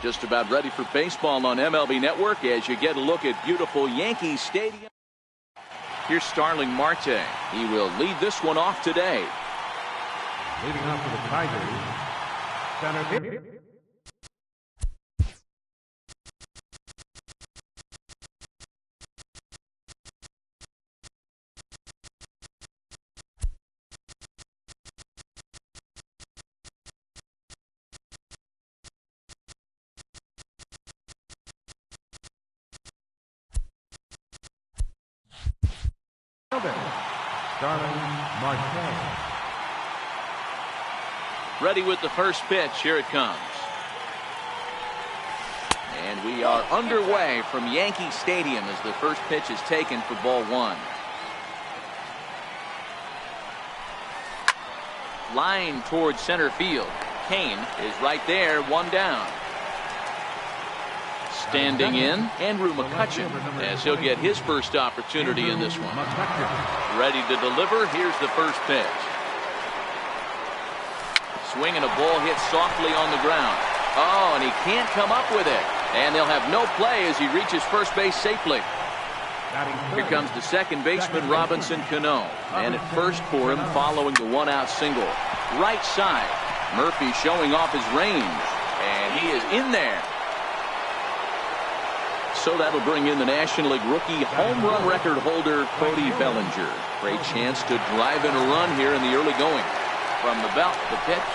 Just about ready for baseball on MLB Network as you get a look at beautiful Yankee Stadium. Here's Starling Marte. He will lead this one off today. Leading off for the Tigers, center field. Starling Marte. Ready with the first pitch. Here it comes. And we are underway from Yankee Stadium as the first pitch is taken for ball one. Line towards center field. Kane is right there, one down. Standing in, Andrew McCutchen, as he'll get his first opportunity in this one. Ready to deliver. Here's the first pitch. Swing and a ball hit softly on the ground. Oh, and he can't come up with it. And they'll have no play as he reaches first base safely. Here comes the second baseman, Robinson Cano. And at first for him following the one-out single. Right side. Murphy showing off his range. And he is in there. So that'll bring in the National League rookie home run record holder, Cody Bellinger. Great chance to drive in a run here in the early going. From the belt, the pitch.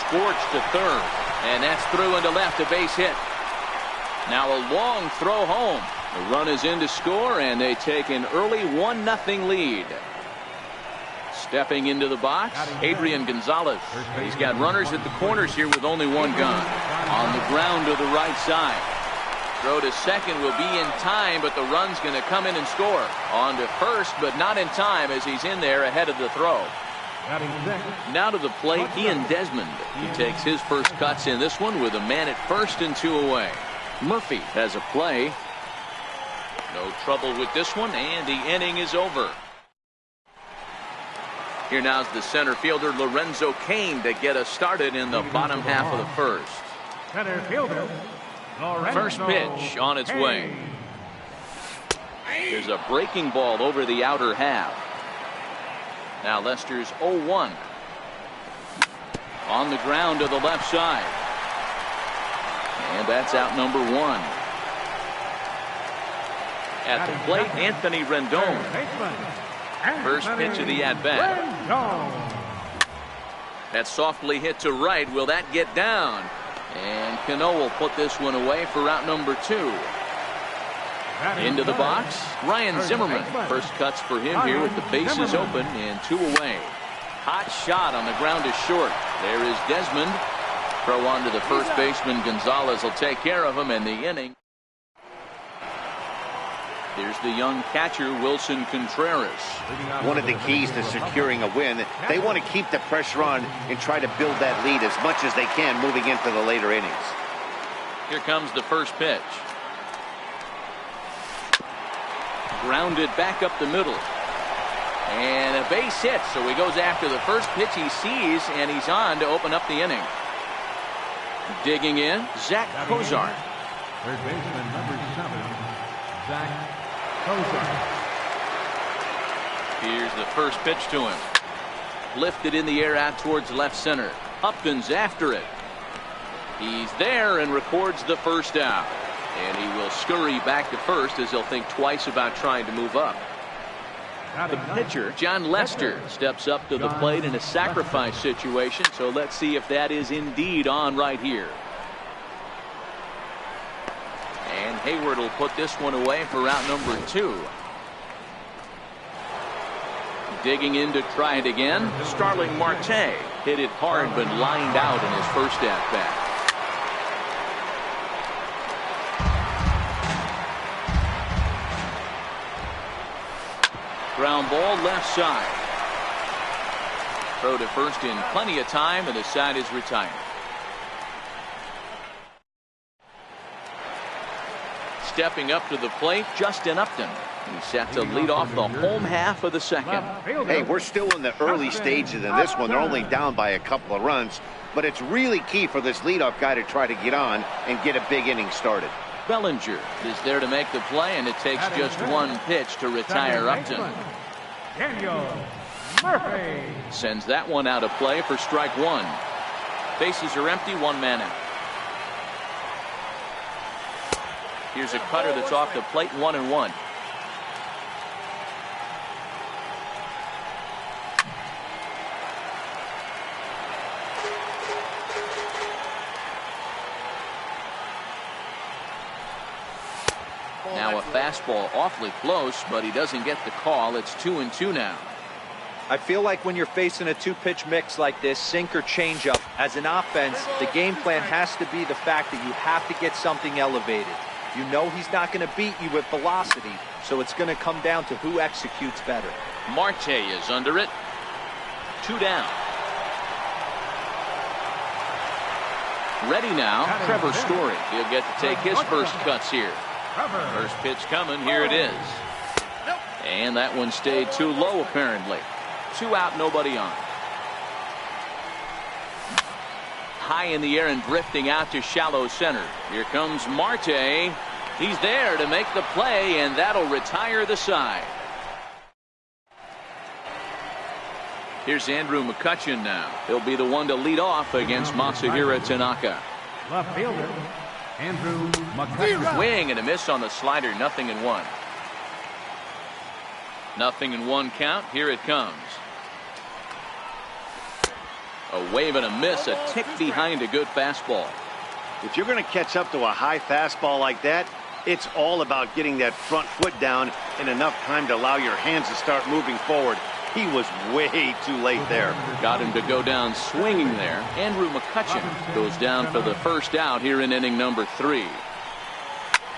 Scorched to third. And that's through into left, a base hit. Now a long throw home. The run is in to score, and they take an early 1-0 lead. Stepping into the box, Adrian Gonzalez. He's got runners at the corners here with only one gun. On the ground to the right side. Throw to second will be in time, but the run's going to come in and score. On to first, but not in time as he's in there ahead of the throw. Now to the plate, Ian Desmond. He takes his first cuts in this one with a man at first and two away. Murphy has a play. No trouble with this one, and the inning is over. Here now's the center fielder, Lorenzo Cain, to get us started in the bottom half of the first. Center fielder, Lorenzo First pitch on its way. There's a breaking ball over the outer half. Now Lester's 0-1. On the ground to the left side. And that's out number one. At the plate, Anthony Rendon. First pitch of the at-bat. That's softly hit to right. Will that get down? And Cano will put this one away for out number two. Into the box, Ryan Zimmerman. First cuts for him here with the bases open and two away. Hot shot on the ground is short. There is Desmond. Throw on to the first baseman. Gonzalez will take care of him in the inning. Here's the young catcher, Wilson Contreras. One of the keys to securing a win, they want to keep the pressure on and try to build that lead as much as they can moving into the later innings. Here comes the first pitch. Grounded back up the middle. And a base hit, so he goes after the first pitch he sees, and he's on to open up the inning. Digging in, Zach Cozart. Third baseman, number 7, Zach Cozart. Here's the first pitch to him. Lifted in the air out towards left center. Upton's after it. He's there and records the first out. And he will scurry back to first as he'll think twice about trying to move up. The pitcher, John Lester, steps up to the plate in a sacrifice situation. So let's see if that is indeed on right here. And Hayward will put this one away for out number two. Digging in to try it again, Starling Marte. Hit it hard but lined out in his first at-bat. Ground ball left side. Throw to first in plenty of time, and the side is retired. Stepping up to the plate, Justin Upton. He's set to lead off the home half of the second. Hey, we're still in the early stages in this one. They're only down by a couple of runs, but it's really key for this leadoff guy to try to get on and get a big inning started. Bellinger is there to make the play, and it takes just one pitch to retire Upton. Daniel Murphy sends that one out of play for strike one. Bases are empty, one man out. Here's a cutter that's off the plate, 1-1. Now a fastball awfully close, but he doesn't get the call. It's 2-2 now. I feel like when you're facing a two-pitch mix like this, sink or changeup, as an offense, the game plan has to be the fact that you have to get something elevated. You know he's not going to beat you with velocity, so it's going to come down to who executes better. Marte is under it. 2 down. Ready now, Trevor Story. He'll get to take his first cuts here. First pitch coming, here it is. And that one stayed too low apparently. 2 out, nobody on. High in the air and drifting out to shallow center. Here comes Marte. He's there to make the play, and that'll retire the side. Here's Andrew McCutchen now. He'll be the one to lead off against Masahiro Tanaka. left fielder Andrew McCutchen. Swing and a miss on the slider. 0-1. 0-1 count. Here it comes. A wave and a miss, a tick behind a good fastball. If you're going to catch up to a high fastball like that, it's all about getting that front foot down in enough time to allow your hands to start moving forward. He was way too late there. Got him to go down swinging there. Andrew McCutchen goes down for the first out here in inning number 3.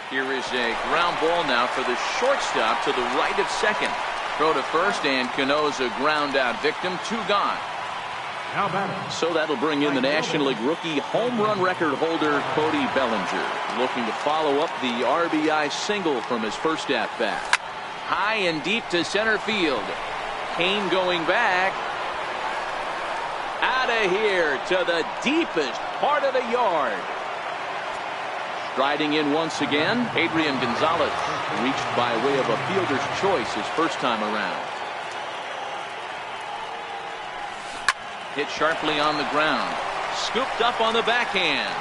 Here is a ground ball now for the shortstop to the right of second. Throw to first, and Cano's a ground out victim. 2 gone. So that'll bring in the National League rookie home run record holder Cody Bellinger, looking to follow up the RBI single from his first at bat. High and deep to center field. Kane going back. Out of here to the deepest part of the yard. Striding in once again, Adrian Gonzalez, reached by way of a fielder's choice his first time around. Hit sharply on the ground. Scooped up on the backhand.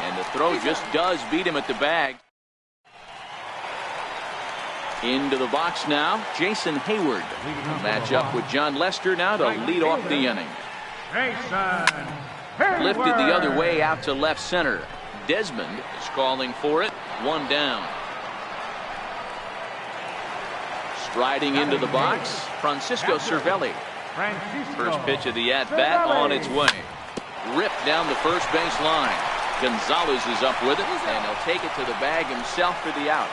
And the throw just does beat him at the bag. Into the box now, Jason Hayward. Match up with John Lester now to lead off the inning. Lifted the other way out to left center. Desmond is calling for it. 1 down. Striding into the box, Francisco Cervelli. First pitch of the at-bat on its way. Ripped down the first base line. Gonzalez is up with it, and he'll take it to the bag himself for the out.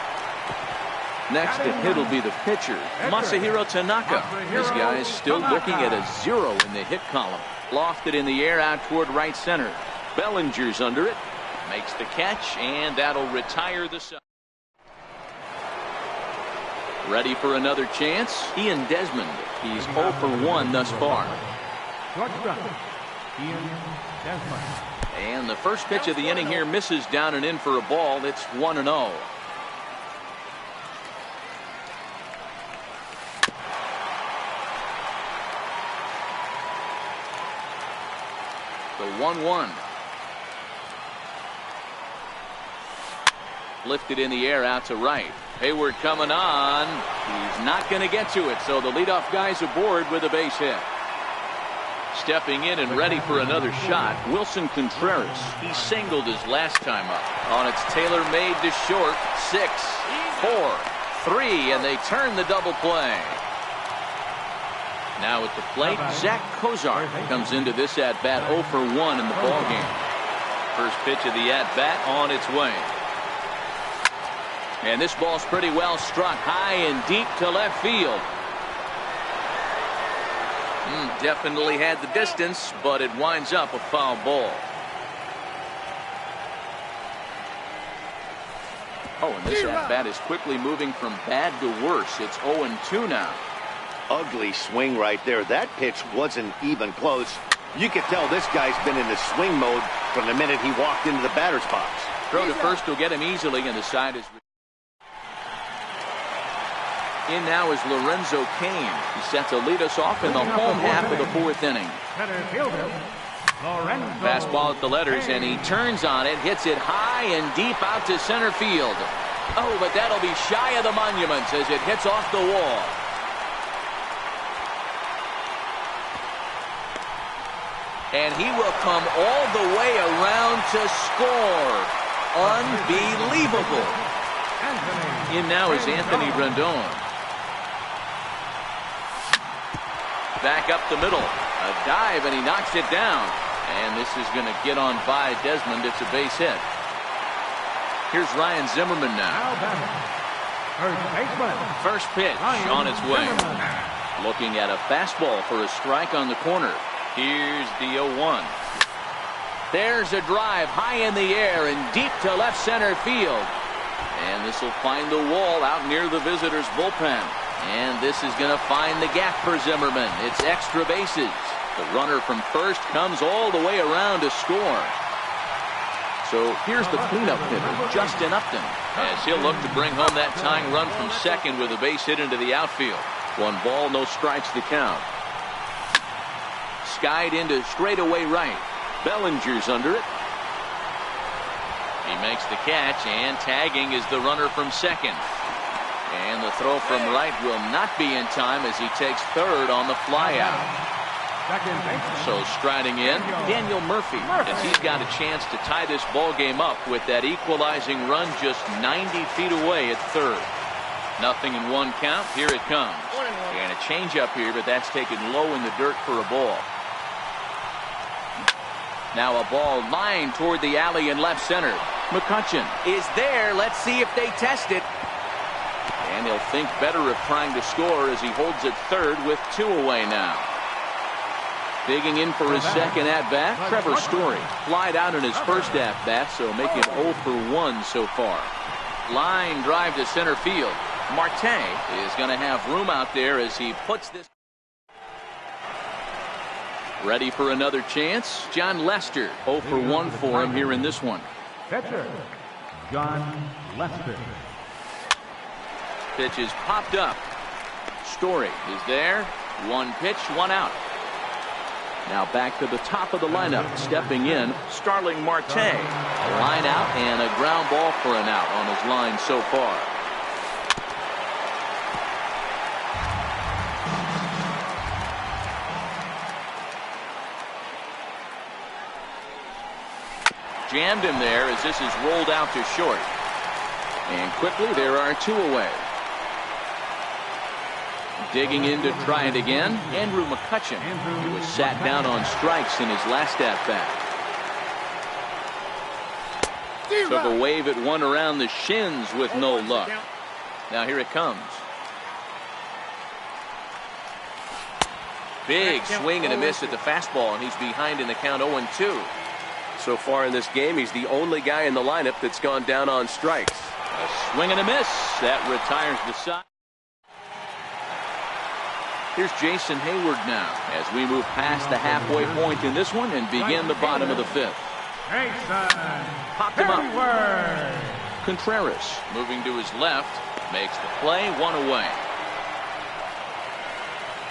Next to hit will be the pitcher, Masahiro Tanaka. This guy is still looking at a 0 in the hit column. Lofted in the air out toward right center. Bellinger's under it. Makes the catch, and that'll retire the side. Ready for another chance? Ian Desmond. He's 0 for 1 thus far. And the first pitch of the inning here misses down and in for a ball. It's 1-0. The 1-1. Lifted in the air out to right. Hayward coming on. He's not going to get to it, so the leadoff guy's aboard with a base hit. Stepping in and ready for another shot, Wilson Contreras. He singled his last time up. On its tailor-made to short. 6, 4, 3, and they turn the double play. Now at the plate, Zach Kozar comes into this at-bat 0 for 1 in the ballgame. First pitch of the at-bat on its way. And this ball's pretty well struck high and deep to left field. Definitely had the distance, but it winds up a foul ball. Oh, and this at-bat is quickly moving from bad to worse. It's 0-2 now. Ugly swing right there. That pitch wasn't even close. You can tell this guy's been in the swing mode from the minute he walked into the batter's box. Throw to first will get him easily, and the side is... In now is Lorenzo Cain. He's set to lead us off in the home half of the fourth inning. Center fielder, Lorenzo Fastball at the letters, and he turns on it, hits it high and deep out to center field. Oh, but that'll be shy of the monuments as it hits off the wall. And he will come all the way around to score. Unbelievable. In now is Anthony Rendon. Back up the middle. A dive, and he knocks it down. And this is going to get on by Desmond. It's a base hit. Here's Ryan Zimmerman now. First pitch on its way. Looking at a fastball for a strike on the corner. Here's the 0-1. There's a drive high in the air and deep to left center field. And this will find the wall out near the visitors' bullpen. And this is going to find the gap for Zimmerman. It's extra bases. The runner from first comes all the way around to score. So here's the cleanup hitter, Justin Upton, as he'll look to bring home that tying run from second with a base hit into the outfield. 1 ball, no strikes to count. Skied into straightaway right. Bellinger's under it. He makes the catch, and tagging is the runner from second. And the throw from right will not be in time as he takes third on the flyout. So striding in, Daniel Murphy, as he's got a chance to tie this ball game up with that equalizing run just 90 feet away at third. Nothing in 1 count. Here it comes. And a changeup here, but that's taken low in the dirt for a ball. Now a ball lined toward the alley in left center. McCutchen is there. Let's see if they test it. And he'll think better of trying to score as he holds it third with 2 away now. Digging in for his second at-bat, Trevor Story. Flied out in his first at-bat, so making 0 for 1 so far. Line drive to center field. Marte is going to have room out there as he puts this. Ready for another chance. John Lester, 0 for 1 for him here in this one. Catcher, John Lester. Pitch is popped up. Story is there. 1 pitch, 1 out. Now back to the top of the lineup. Stepping in, Starling Marte. A line out and a ground ball for an out on his line so far. Jammed him there as this is rolled out to short. And quickly there are 2 away. Digging in to try it again, Andrew McCutchen, who was sat down on strikes in his last at-bat. Took a wave at one around the shins with no luck. Now here it comes. Big swing and a miss at the fastball, and he's behind in the count 0-2. So far in this game, he's the only guy in the lineup that's gone down on strikes. A swing and a miss. That retires the side. Here's Jason Hayward now as we move past the halfway point in this one and begin the bottom of the 5th. Popped him up. Contreras moving to his left, makes the play, 1 away.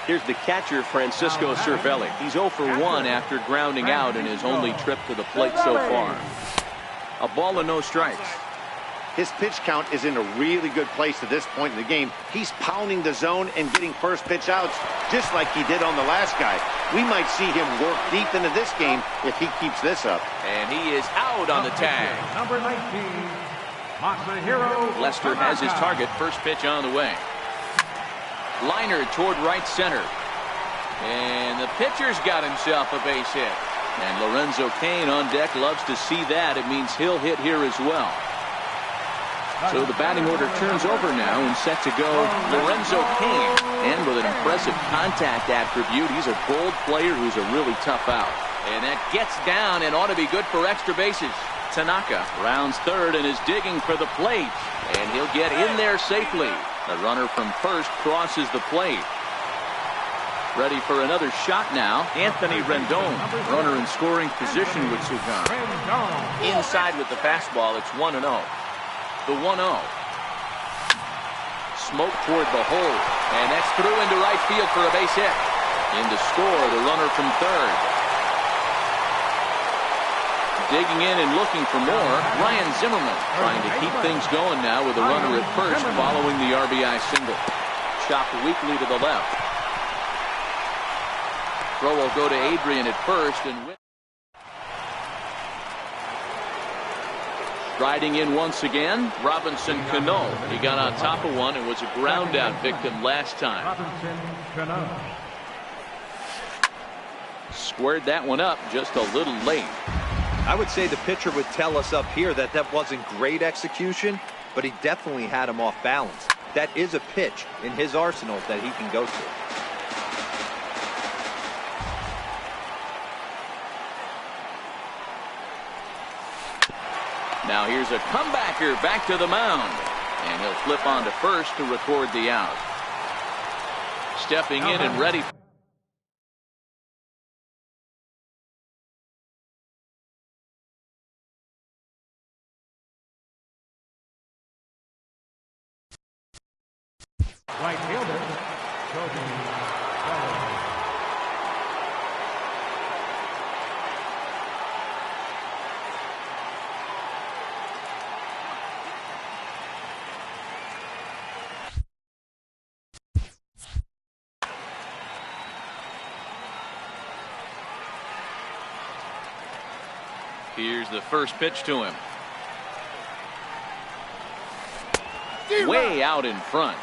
Here's the catcher, Francisco Cervelli. He's 0 for 1 after grounding out in his only trip to the plate so far. A ball and no strikes. His pitch count is in a really good place at this point in the game. He's pounding the zone and getting first pitch outs just like he did on the last guy. We might see him work deep into this game if he keeps this up. And he is out on the tag. Number 19, Masahiro Lester has his target. First pitch on the way. Liner toward right center. And the pitcher's got himself a base hit. And Lorenzo Cain on deck loves to see that. It means he'll hit here as well. So the batting order turns over now and set to go Lorenzo Cain. And with an impressive contact attribute, he's a gold player who's a really tough out. And that gets down and ought to be good for extra bases. Tanaka rounds third and is digging for the plate. And he'll get in there safely. The runner from first crosses the plate. Ready for another shot now. Anthony Rendon, runner in scoring position with Sugan. Inside with the fastball, it's 1-0. The 1-0. Smoke toward the hole, and that's through into right field for a base hit. In to score, the runner from third. Digging in and looking for more, Ryan Zimmerman trying to keep things going now with a runner at first following the RBI single. Chopped weakly to the left. Throw will go to Adrian at first, and riding in once again, Robinson Cano. He got on top of one and was a ground out victim last time. Robinson Cano. Squared that one up just a little late. I would say the pitcher would tell us up here that that wasn't great execution, but he definitely had him off balance. That is a pitch in his arsenal that he can go to. Now here's a comebacker back to the mound, and he'll flip on to first to record the out. Stepping in and ready. Right fielder, Cody Bellinger. Here's the first pitch to him. Way out in front.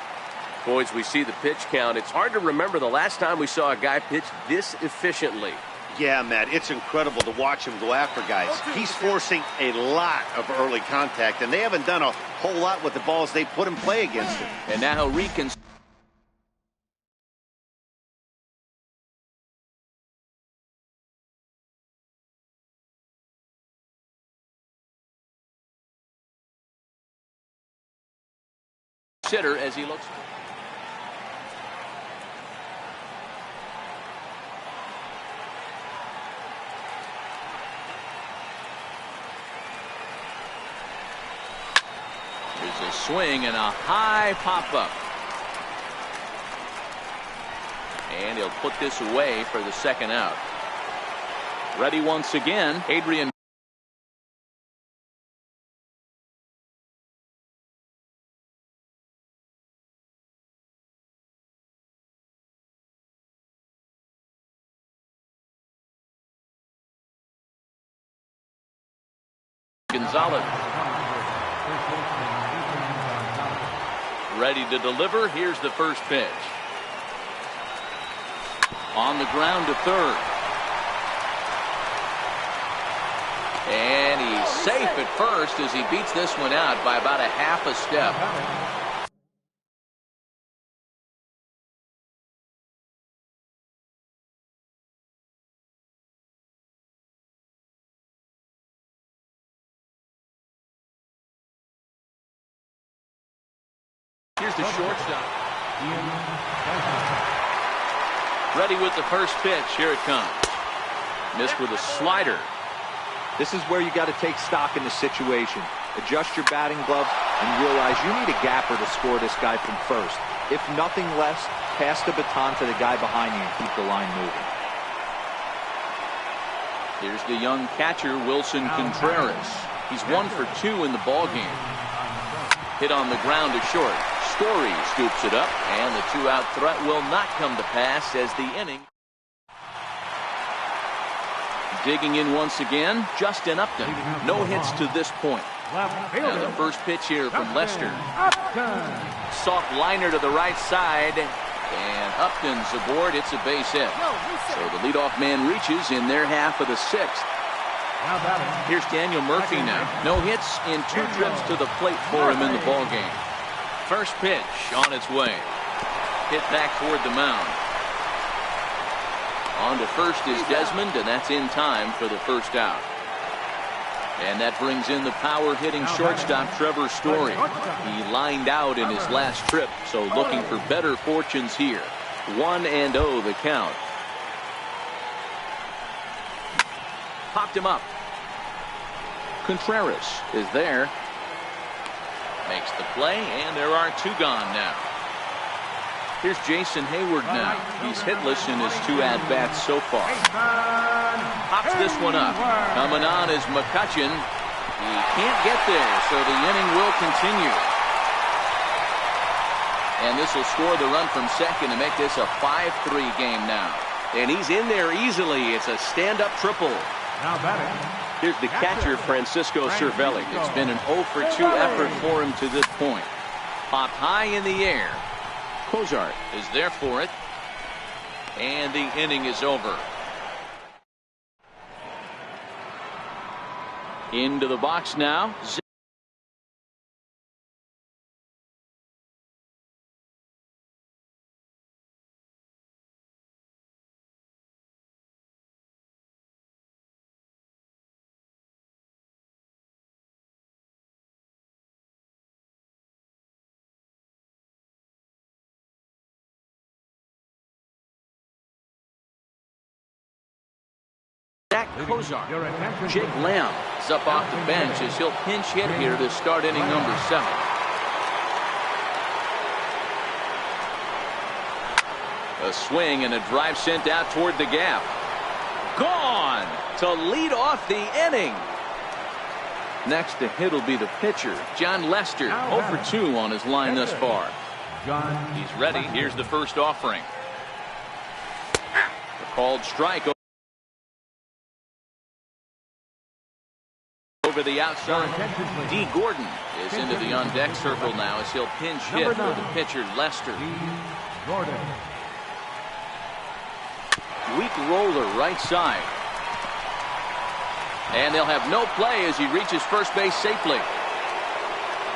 Boys, we see the pitch count. It's hard to remember the last time we saw a guy pitch this efficiently. Yeah, Matt, it's incredible to watch him go after guys. He's forcing a lot of early contact, and they haven't done a whole lot with the balls they put in play against him. And now he'll reconsider. As he looks. There's a swing and a high pop-up. And he'll put this away for the second out. Ready once again, Adrian. Gonzalez. Ready to deliver. Here's the first pitch. On the ground to third. And he's safe at first as he beats this one out by about a half a step. Here's the shortstop. Ready with the first pitch. Here it comes. Missed with a slider. This is where you got to take stock in the situation. Adjust your batting glove and realize you need a gapper to score this guy from first. If nothing less, pass the baton to the guy behind you and keep the line moving. Here's the young catcher, Wilson Contreras. He's 1 for 2 in the ballgame. Hit on the ground to short. Story scoops it up, and the 2-out threat will not come to pass as the inning. Digging in once again, Justin Upton. No hits to this point. Now the first pitch here from Lester. Soft liner to the right side, and Upton's aboard. It's a base hit. So the leadoff man reaches in their half of the 6th. Here's Daniel Murphy now. No hits in 2 trips to the plate for him in the ballgame. First pitch on its way. Hit back toward the mound. On to first is Desmond, and that's in time for the first out. And that brings in the power-hitting shortstop, Trevor Story. He lined out in his last trip, so looking for better fortunes here. 1-0 the count. Popped him up. Contreras is there. Makes the play, and there are 2 gone now. Here's Jason Hayward now. He's hitless in his 2 at-bats so far. Pops this one up. Coming on is McCutchen. He can't get there, so the inning will continue. And this will score the run from second to make this a 5-3 game now. And he's in there easily. It's a stand-up triple. Now batting. Here's the catcher, Francisco Cervelli. It's been an 0-for-2 effort for him to this point. Popped high in the air. Cozart is there for it. And the inning is over. Into the box now. Zach Cozart. Your attention. Jake Lamb is up off the bench as he'll pinch hit here to start inning number 7. A swing and a drive sent out toward the gap. Gone to lead off the inning. Next to hit will be the pitcher, John Lester, 0-for-2 on his line thus far. He's ready. Here's the first offering. The called strike over the outside. D. Gordon is into the on-deck circle now as he'll pinch hit for the pitcher, Lester. Gordon. Weak roller right side. And they'll have no play as he reaches first base safely.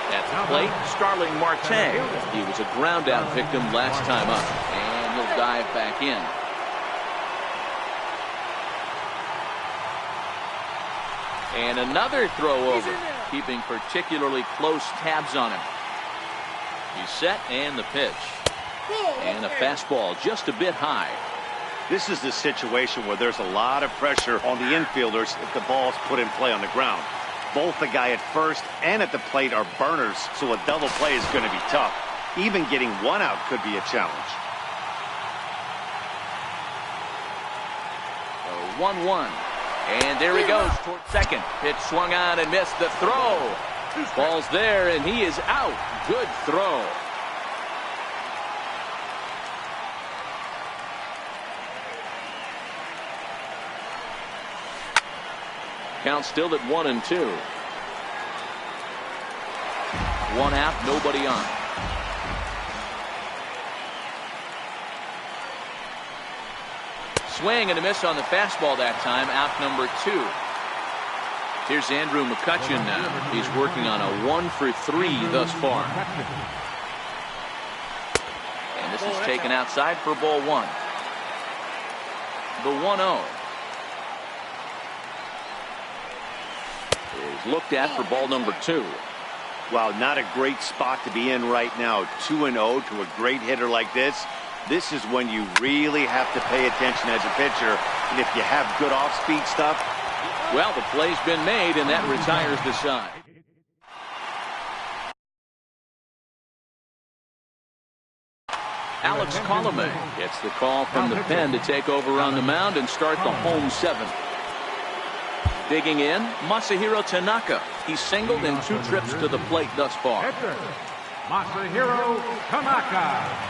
At the plate, Starling Marte. He was a ground-out victim last time up. And he'll dive back in. And another throw over, keeping particularly close tabs on him. He's set, and the pitch. And a fastball just a bit high. This is the situation where there's a lot of pressure on the infielders if the ball's put in play on the ground. Both the guy at first and at the plate are burners, so a double play is going to be tough. Even getting one out could be a challenge. 1-1. And there he goes toward second. Pitch swung on and missed the throw. Ball's there, and he is out. Good throw. Count still at 1-2. One out, nobody on. Swing and a miss on the fastball that time. Out number 2. Here's Andrew McCutchen now. He's working on a 1-for-3 thus far. And this is taken outside for ball 1. The 1-0 is looked at for ball number 2. Wow, not a great spot to be in right now. 2-0 to a great hitter like this. This is when you really have to pay attention as a pitcher. And if you have good off-speed stuff. Well, the play's been made, and that retires the side. Alex Colomé gets the call from the pen to take over on the mound and start the home 7th. Digging in, Masahiro Tanaka. He's singled in 2 trips to the plate thus far. Pitcher, Masahiro Tanaka.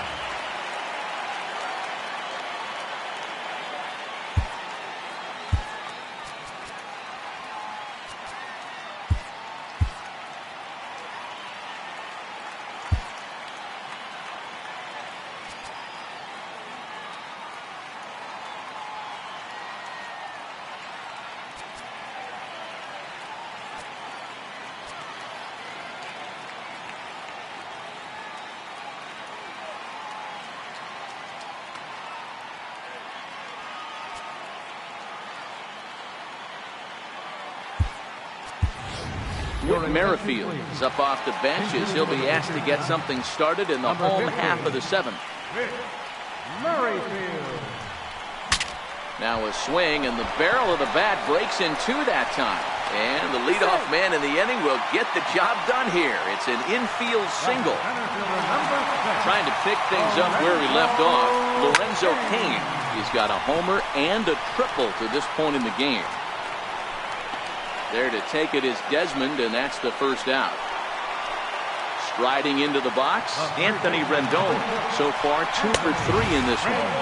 Whit Merrifield is up off the bench as he'll be asked to get something started in the home half of the 7th. Murrayfield. Now a swing, and the barrel of the bat breaks in two that time. And the leadoff man in the inning will get the job done here. It's an infield single. Trying to pick things up where he left off, Lorenzo Cain. He's got a homer and a triple to this point in the game. There to take it is Desmond, and that's the first out. Striding into the box, Anthony Rendon. So far, 2 for 3 in this one.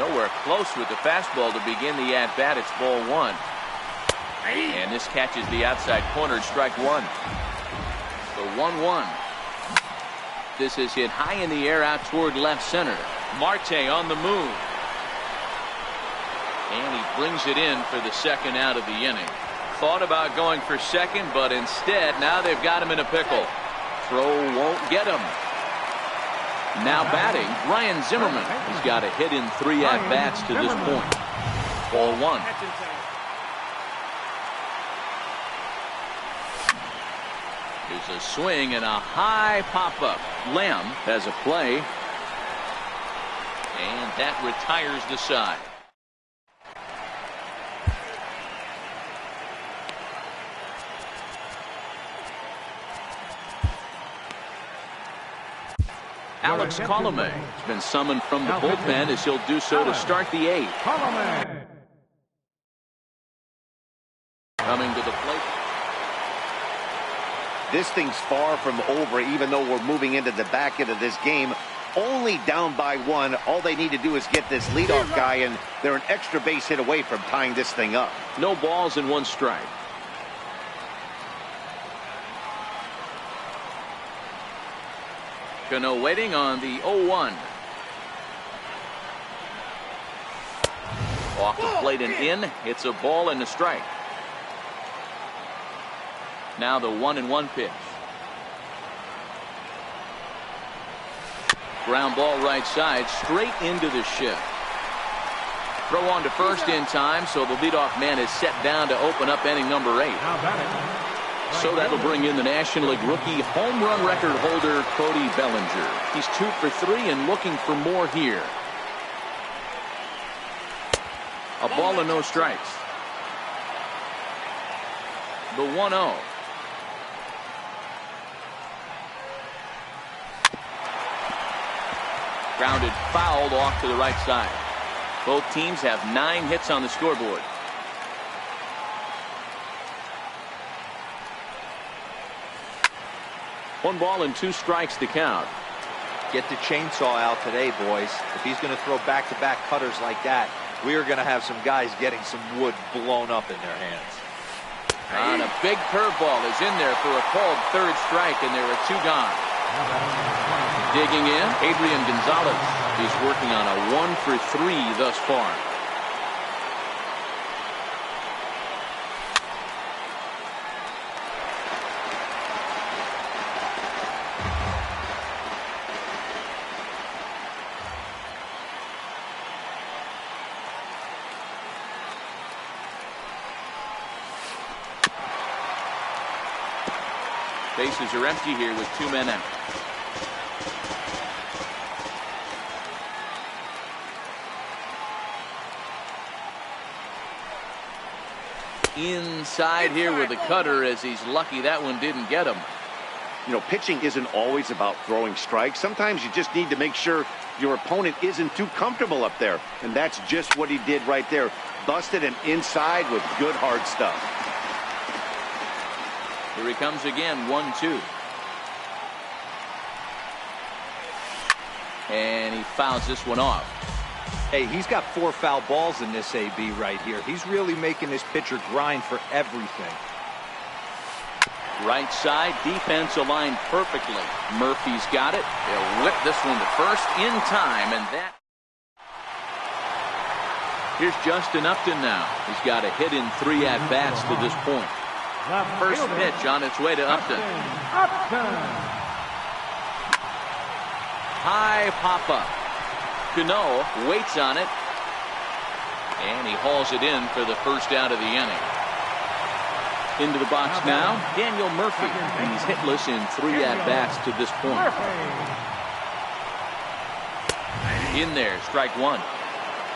Nowhere close with the fastball to begin the at-bat. It's ball 1. And this catches the outside corner, strike 1. The 1-1. This is hit high in the air out toward left center. Marte on the move. And he brings it in for the second out of the inning. Thought about going for second, but instead, now they've got him in a pickle. Throw won't get him. Now batting, Ryan Zimmerman. He's got a hit in 3 at-bats to this point. Ball 1. Here's a swing and a high pop-up. Lamb has a play. And that retires the side. Alex Colomé has been summoned from the bullpen as he'll do so to start the 8th. Coming to the plate. This thing's far from over, even though we're moving into the back end of this game. Only down by 1. All they need to do is get this leadoff guy, and they're an extra base hit away from tying this thing up. No balls and 1 strike. Cano waiting on the 0-1. Off the plate and in. It's a ball and a strike. Now the 1-1 pitch. Ground ball right side, straight into the shift. Throw on to first in time, so the leadoff man is set down to open up inning number 8. So that'll bring in the National League rookie home run record holder, Cody Bellinger. He's 2 for 3 and looking for more here. A ball and no strikes. The 1-0. Grounded fouled off to the right side. Both teams have 9 hits on the scoreboard. One ball and 2 strikes to count. Get the chainsaw out today, boys. If he's going to throw back-to-back cutters like that, we are going to have some guys getting some wood blown up in their hands. And a big curveball is in there for a called 3rd strike, and there are 2 gone. Digging in, Adrian Gonzalez. He's working on a 1 for 3 thus far. Bases are empty here with 2 men out. Inside here with a cutter, as he's lucky that one didn't get him. You know, pitching isn't always about throwing strikes. Sometimes you just need to make sure your opponent isn't too comfortable up there. And that's just what he did right there. Busted him inside with good hard stuff. Here he comes again, 1-2. And he fouls this one off. Hey, he's got 4 foul balls in this AB right here. He's really making this pitcher grind for everything. Right side, defense aligned perfectly. Murphy's got it. He'll whip this one to first in time, and that. Here's Justin Upton now. He's got a hit in 3 at-bats to this point. First pitch on its way to Upton. High pop-up. Cano waits on it. And he hauls it in for the first out of the inning. Into the box now, Daniel Murphy. And he's hitless in 3 at-bats to this point. In there, strike one.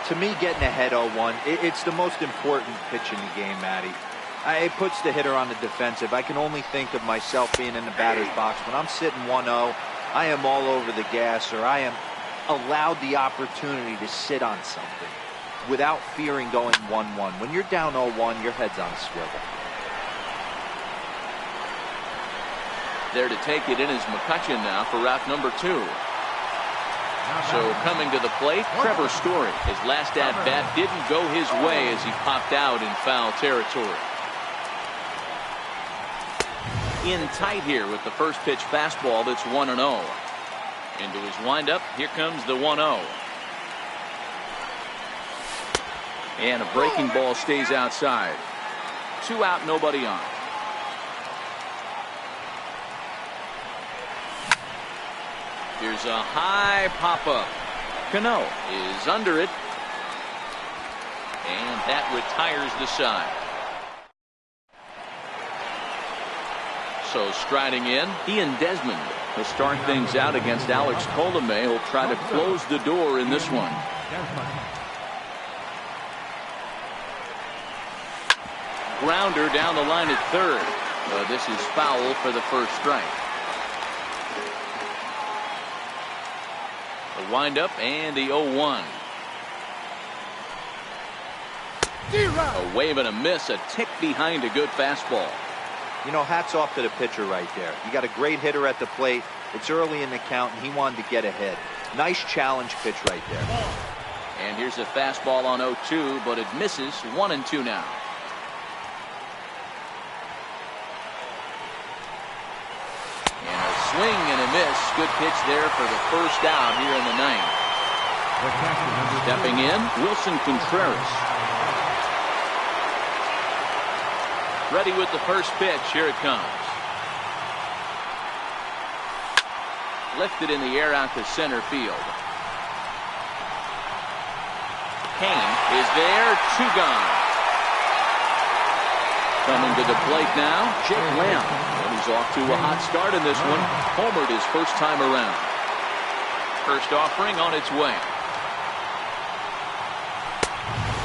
To me, getting ahead 0-1, it's the most important pitch in the game, Matty. It puts the hitter on the defensive. I can only think of myself being in the batter's box. When I'm sitting 1-0, I am all over the gas, or I am allowed the opportunity to sit on something without fearing going 1-1. When you're down 0-1, your head's on a swivel. There to take it in is McCutchen now for route number 2. So coming to the plate, Trevor Story. His last at-bat didn't go his way as he popped out in foul territory. In tight here with the first pitch fastball that's 1-0. Into his windup, here comes the 1-0. And a breaking ball stays outside. 2 out, nobody on. Here's a high pop-up. Cano is under it. And that retires the side. So striding in, Ian Desmond will start things out against Alex Colomé. He'll try to close the door in this one. Grounder down the line at third. This is foul for the first strike. The windup and the 0-1. A wave and a miss, a tick behind a good fastball. You know, hats off to the pitcher right there. You got a great hitter at the plate. It's early in the count, and he wanted to get ahead. Nice challenge pitch right there. And here's a fastball on 0-2, but it misses. 1-2 now. And a swing and a miss. Good pitch there for the first out here in the ninth. Stepping in, Wilson Contreras. Ready with the first pitch. Here it comes. Lifted in the air out to center field. Kane is there. 2 gone. Coming to the plate now, Jake Lamb. And he's off to a hot start in this one. Homered his first time around. First offering on its way.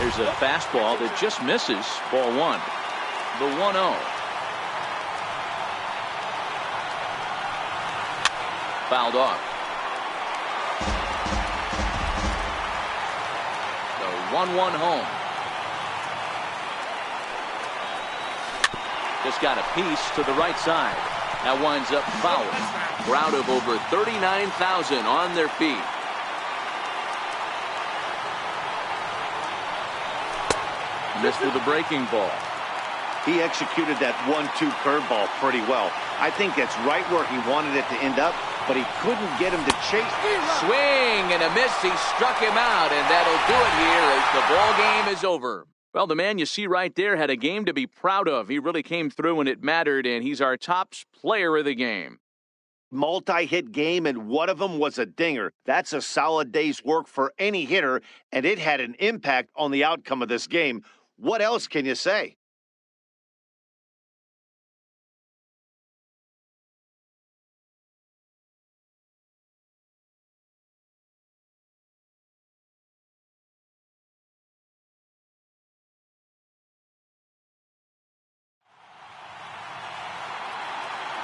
There's a fastball that just misses. Ball 1. The 1-0. Fouled off. The 1-1 home. Just got a piece to the right side. That winds up foul. Crowd of over 39,000 on their feet. Missed with a breaking ball. He executed that 1-2 curveball pretty well. I think that's right where he wanted it to end up, but he couldn't get him to chase. Swing and a miss. He struck him out, and that'll do it here as the ball game is over. Well, the man you see right there had a game to be proud of. He really came through when it mattered, and he's our top player of the game. Multi-hit game, and one of them was a dinger. That's a solid day's work for any hitter, and it had an impact on the outcome of this game. What else can you say?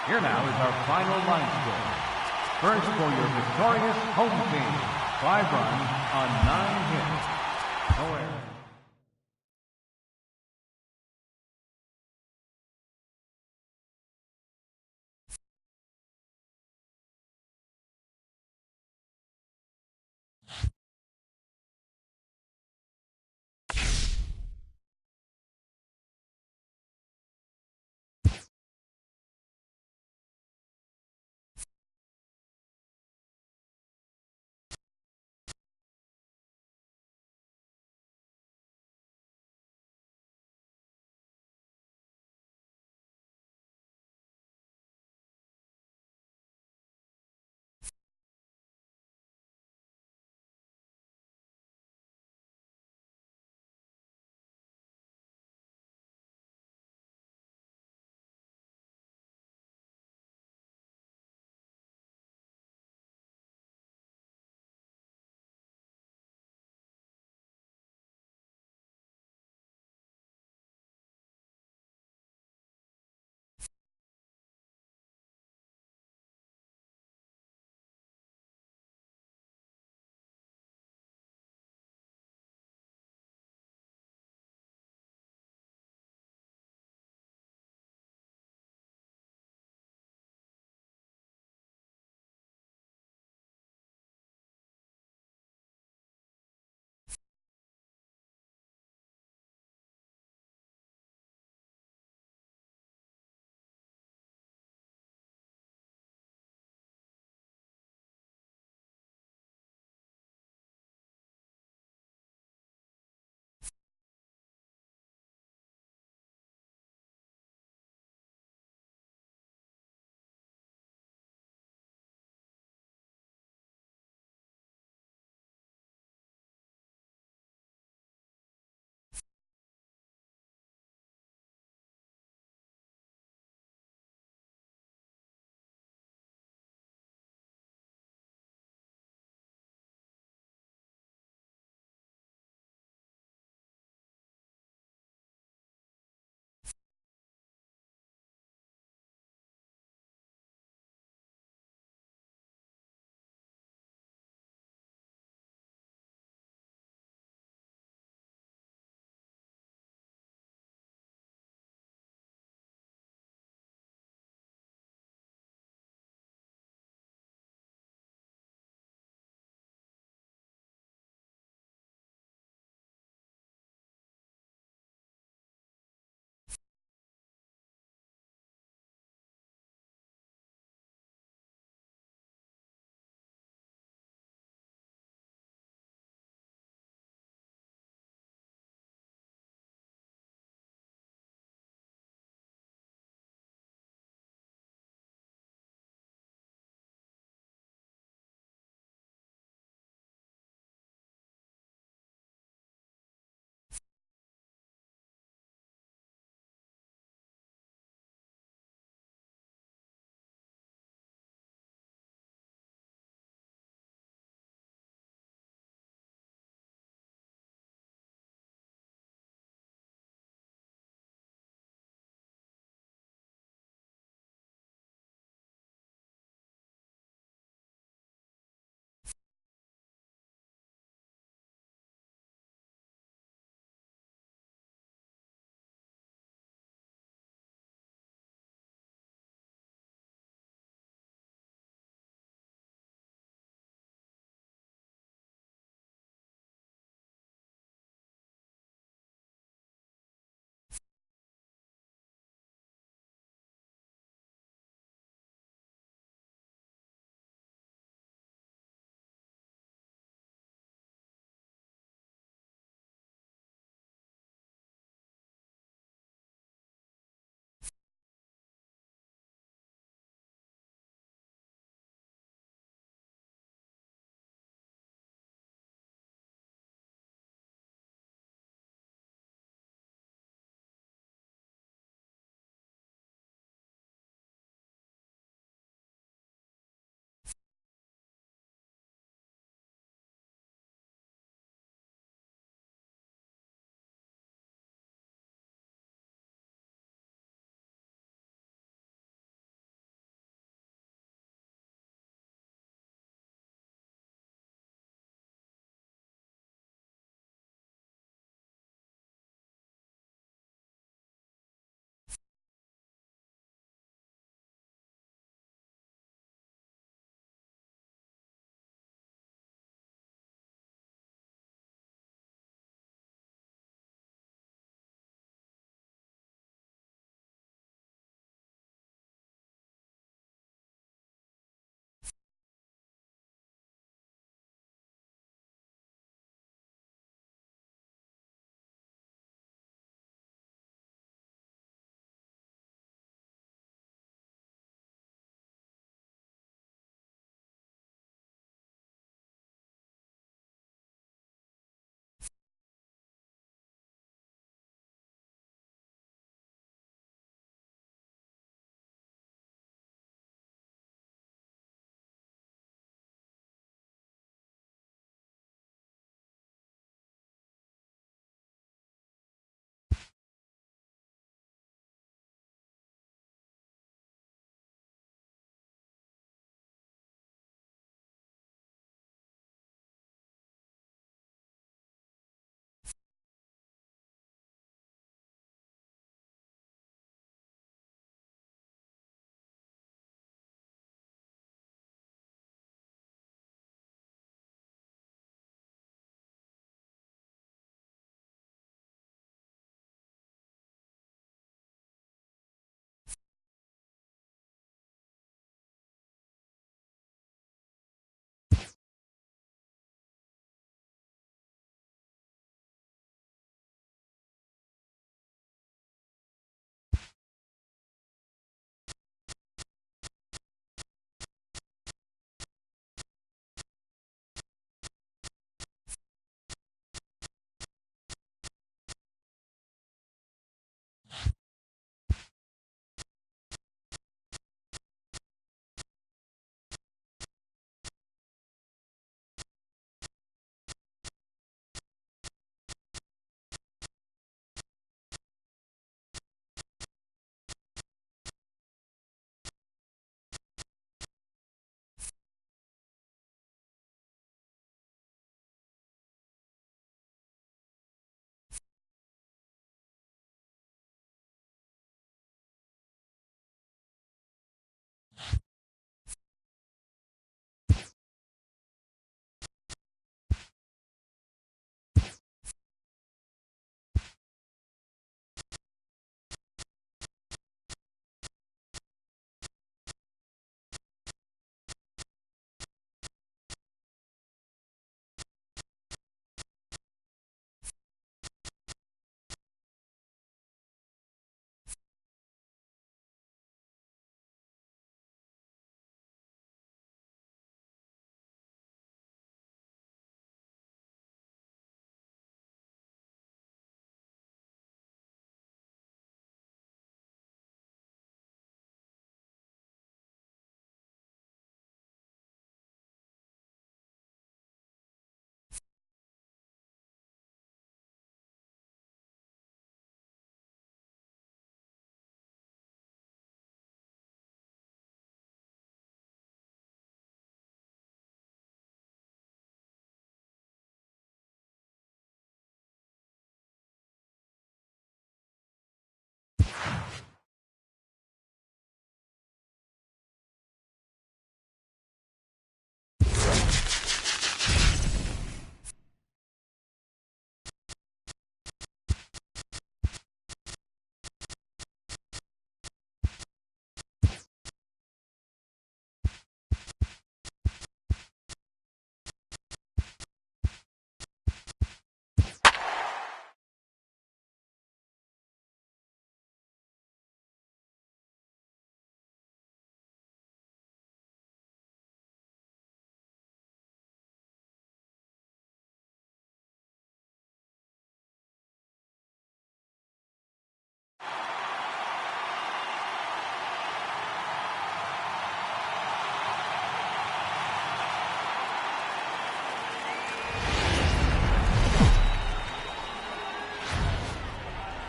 Here now is our final line score. First, for your victorious home team, 5 runs on 9 hits. No errors.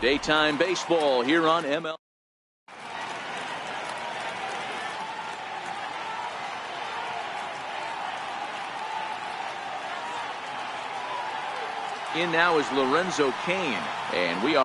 Daytime baseball here on ML. In now is Lorenzo Cain, and we are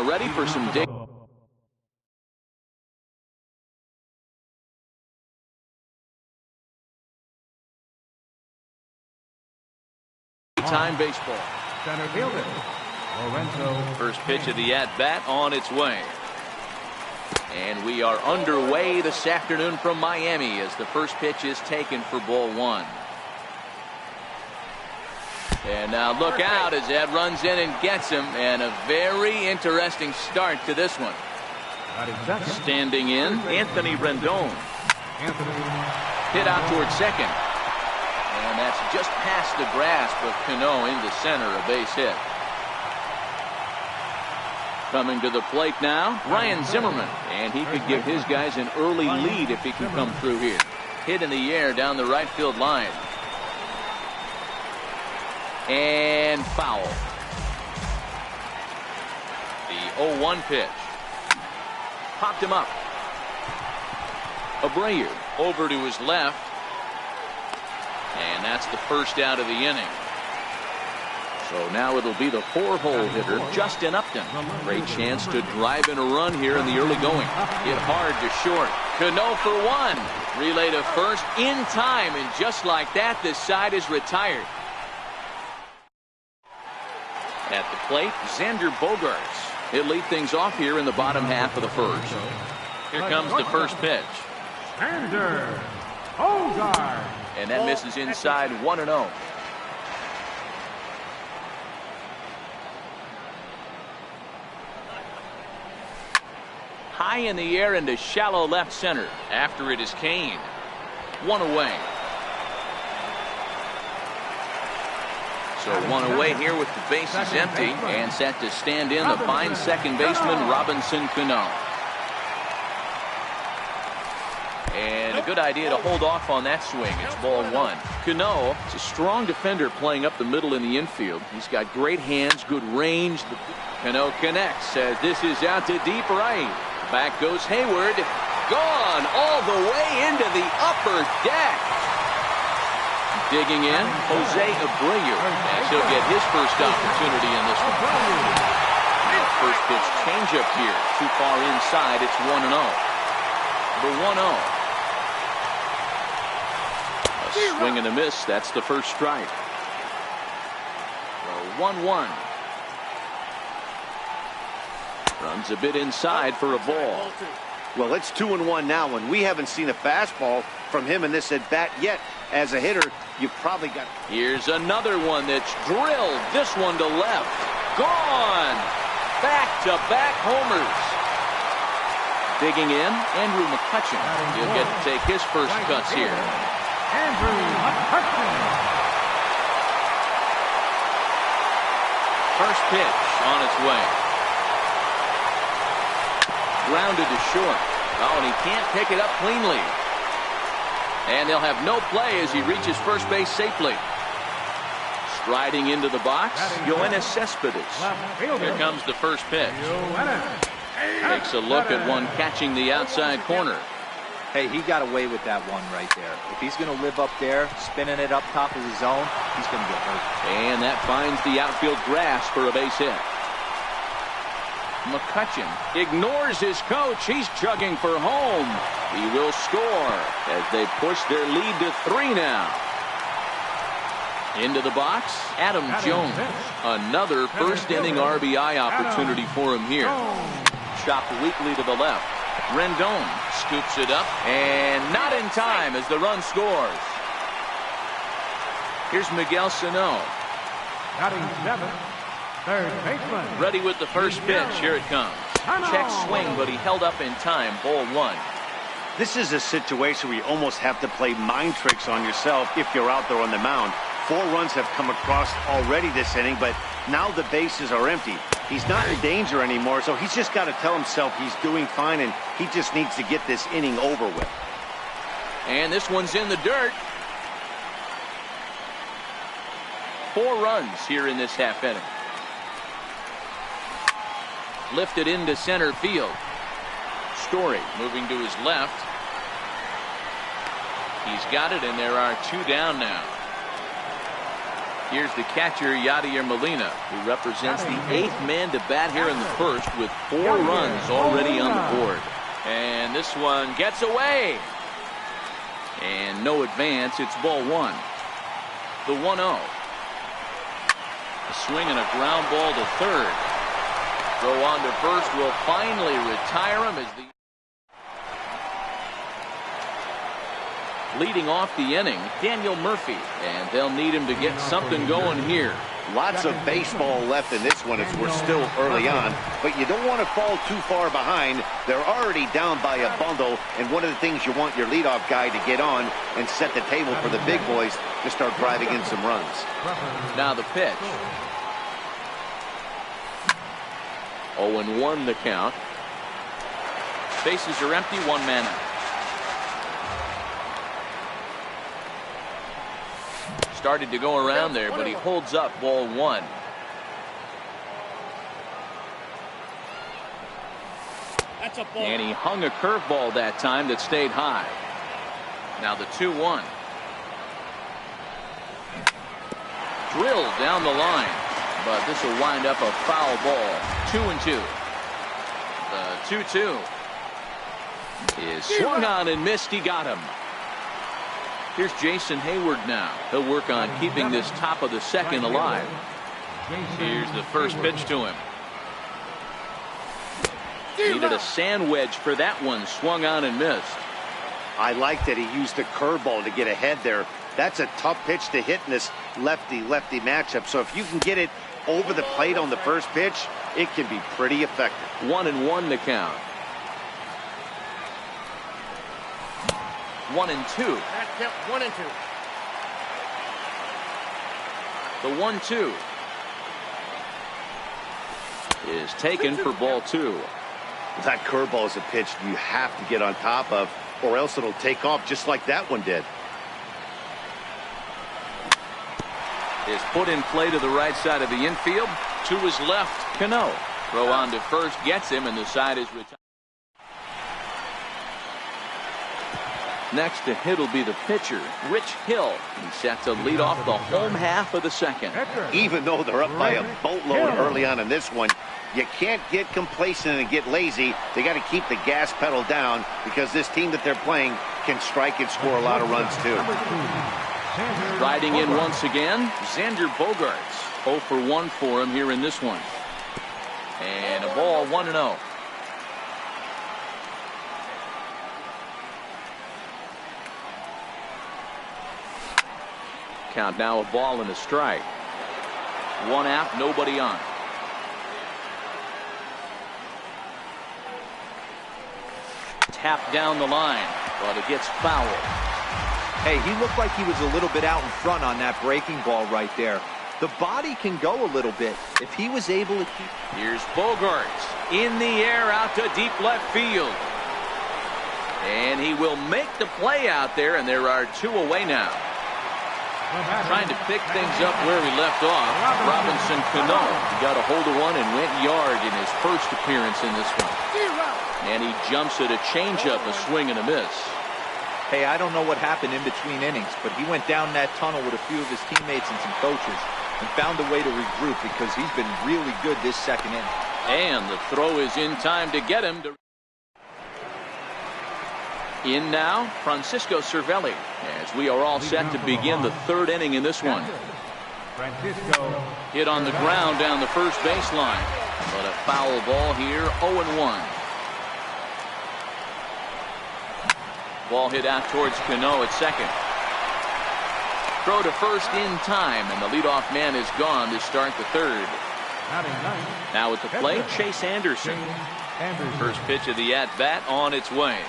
ready for some daytime baseball. Center fielder, Lorenzo. First pitch of the at-bat on its way. And we are underway this afternoon from Miami as the first pitch is taken for ball one. And now look out as Ed runs in and gets him, and a very interesting start to this one. Standing in, Anthony Rendon. Hit out towards second. And that's just past the grasp of Cano into center, a base hit. Coming to the plate now, Ryan Zimmerman. And he could give his guys an early lead if he can come through here. Hit in the air down the right field line. And foul. The 0-1 pitch. Popped him up. Abreu over to his left. And that's the first out of the inning. So now it'll be the 4-hole hitter, Justin Upton. Great chance to drive in a run here in the early going. Hit hard to short. Cano for one. Relay to first in time. And just like that, this side is retired. At the plate, Xander Bogaerts. He'll lead things off here in the bottom half of the first. Here comes the first pitch. Xander Bogaerts. And that misses inside 1-0. High in the air into shallow left center. After it is Cain. One away. So one away here with the bases empty and set to stand in the fine second baseman Robinson Cano. And a good idea to hold off on that swing. It's ball one. Cano is a strong defender playing up the middle in the infield. He's got great hands, good range. Cano connects as this is out to deep right. Back goes Hayward. Gone all the way into the upper deck. Digging in, Jose Abreu, as he'll get his first opportunity in this one. First pitch changeup here, too far inside. It's 1-0. The 1-0. A swing and a miss. That's the first strike. So 1-1. Runs a bit inside for a ball. Well, it's 2-1 now, and we haven't seen a fastball from him in this at bat yet. As a hitter, you've probably got. Here's another one that's drilled. This one to left. Gone. Back-to-back homers. Digging in, Andrew McCutchen. He'll get to take his first cuts here. Andrew McCutchen. First pitch on its way. Grounded to short. Oh, and he can't pick it up cleanly. And they'll have no play as he reaches first base safely. Striding into the box, Yoenis Cespedes. Here comes the first pitch. Takes a look at one catching the outside corner. Hey, he got away with that one right there. If he's going to live up there, spinning it up top of the zone, he's going to get hurt. And that finds the outfield grass for a base hit. McCutchen ignores his coach. He's chugging for home. He will score as they push their lead to 3 now. Into the box, Adam Jones. Another first inning RBI opportunity for him here. Chopped weakly to the left. Rendon scoops it up and not in time as the run scores. Here's Miguel Sano. Batting 7. Third baseman. Ready with the first pitch. Here it comes. Check swing, but he held up in time. Ball 1. This is a situation where you almost have to play mind tricks on yourself if you're out there on the mound. 4 runs have come across already this inning, but now the bases are empty. He's not in danger anymore, so he's just got to tell himself he's doing fine, and he just needs to get this inning over with. And this one's in the dirt. 4 runs here in this half inning. Lifted into center field. Story moving to his left. He's got it, and there are 2 down now. Here's the catcher, Yadier Molina, who represents the 8th man to bat here in the first with 4 runs already on the board. And this one gets away. And no advance. It's ball 1. The 1-0. A swing and a ground ball to third. Throw on to first will finally retire him as the leading off the inning, Daniel Murphy, and they'll need him to get something going here. Lots of baseball left in this one as we're still early on, but you don't want to fall too far behind. They're already down by a bundle, and one of the things you want your leadoff guy to get on and set the table for the big boys to start driving in some runs. Now the pitch. 0-1 the count. Bases are empty, 1 man out. Started to go around there, but he holds up. Ball 1. That's a ball. And he hung a curveball that time that stayed high. Now the 2-1. Drilled down the line, but this will wind up a foul ball. 2-2. The 2-2 is swung on and missed. He got him. Here's Jason Hayward now. He'll work on keeping this top of the second alive. Here's the first pitch to him. Needed a sand wedge for that one. Swung on and missed. I like that he used the curveball to get ahead there. That's a tough pitch to hit in this lefty-lefty matchup. So if you can get it over the plate on the first pitch, it can be pretty effective. 1-1 the count. 1-2. 1-2. The 1-2 is taken for ball 2. That curveball is a pitch you have to get on top of, or else it'll take off just like that one did. Is put in play to the right side of the infield. To his left, Cano. Throw on to first, gets him, and the side is retired. Next to hit will be the pitcher, Rich Hill. He's set to lead off the home half of the second. Even though they're up by a boatload early on in this one, you can't get complacent and get lazy. They got to keep the gas pedal down because this team that they're playing can strike and score a lot of runs too. Riding in once again, Xander Bogaerts. 0 for 1 for him here in this one. And a ball, 1-0. Count now, a ball and a strike. 1 out, nobody on. Tap down the line, but it gets fouled. Hey, he looked like he was a little bit out in front on that breaking ball right there. The body can go a little bit if he was able to keep. Here's Bogaerts in the air out to deep left field. And he will make the play out there, and there are 2 away now. Trying to pick things up where we left off. Robinson Cano got a hold of one and went yard in his first appearance in this one. And he jumps at a changeup, a swing and a miss. Hey, I don't know what happened in between innings, but he went down that tunnel with a few of his teammates and some coaches and found a way to regroup because he's been really good this second inning. And the throw is in time to get him to. In now, Francisco Cervelli, as we are all set to begin the third inning in this one. Francisco. Hit on the ground down the first baseline, but a foul ball here, 0-1. Ball hit out towards Cano at second. Throw to first in time, and the leadoff man is gone to start the third. Batting ninth, Now at the plate, Chase Anderson. First pitch of the at-bat on its way.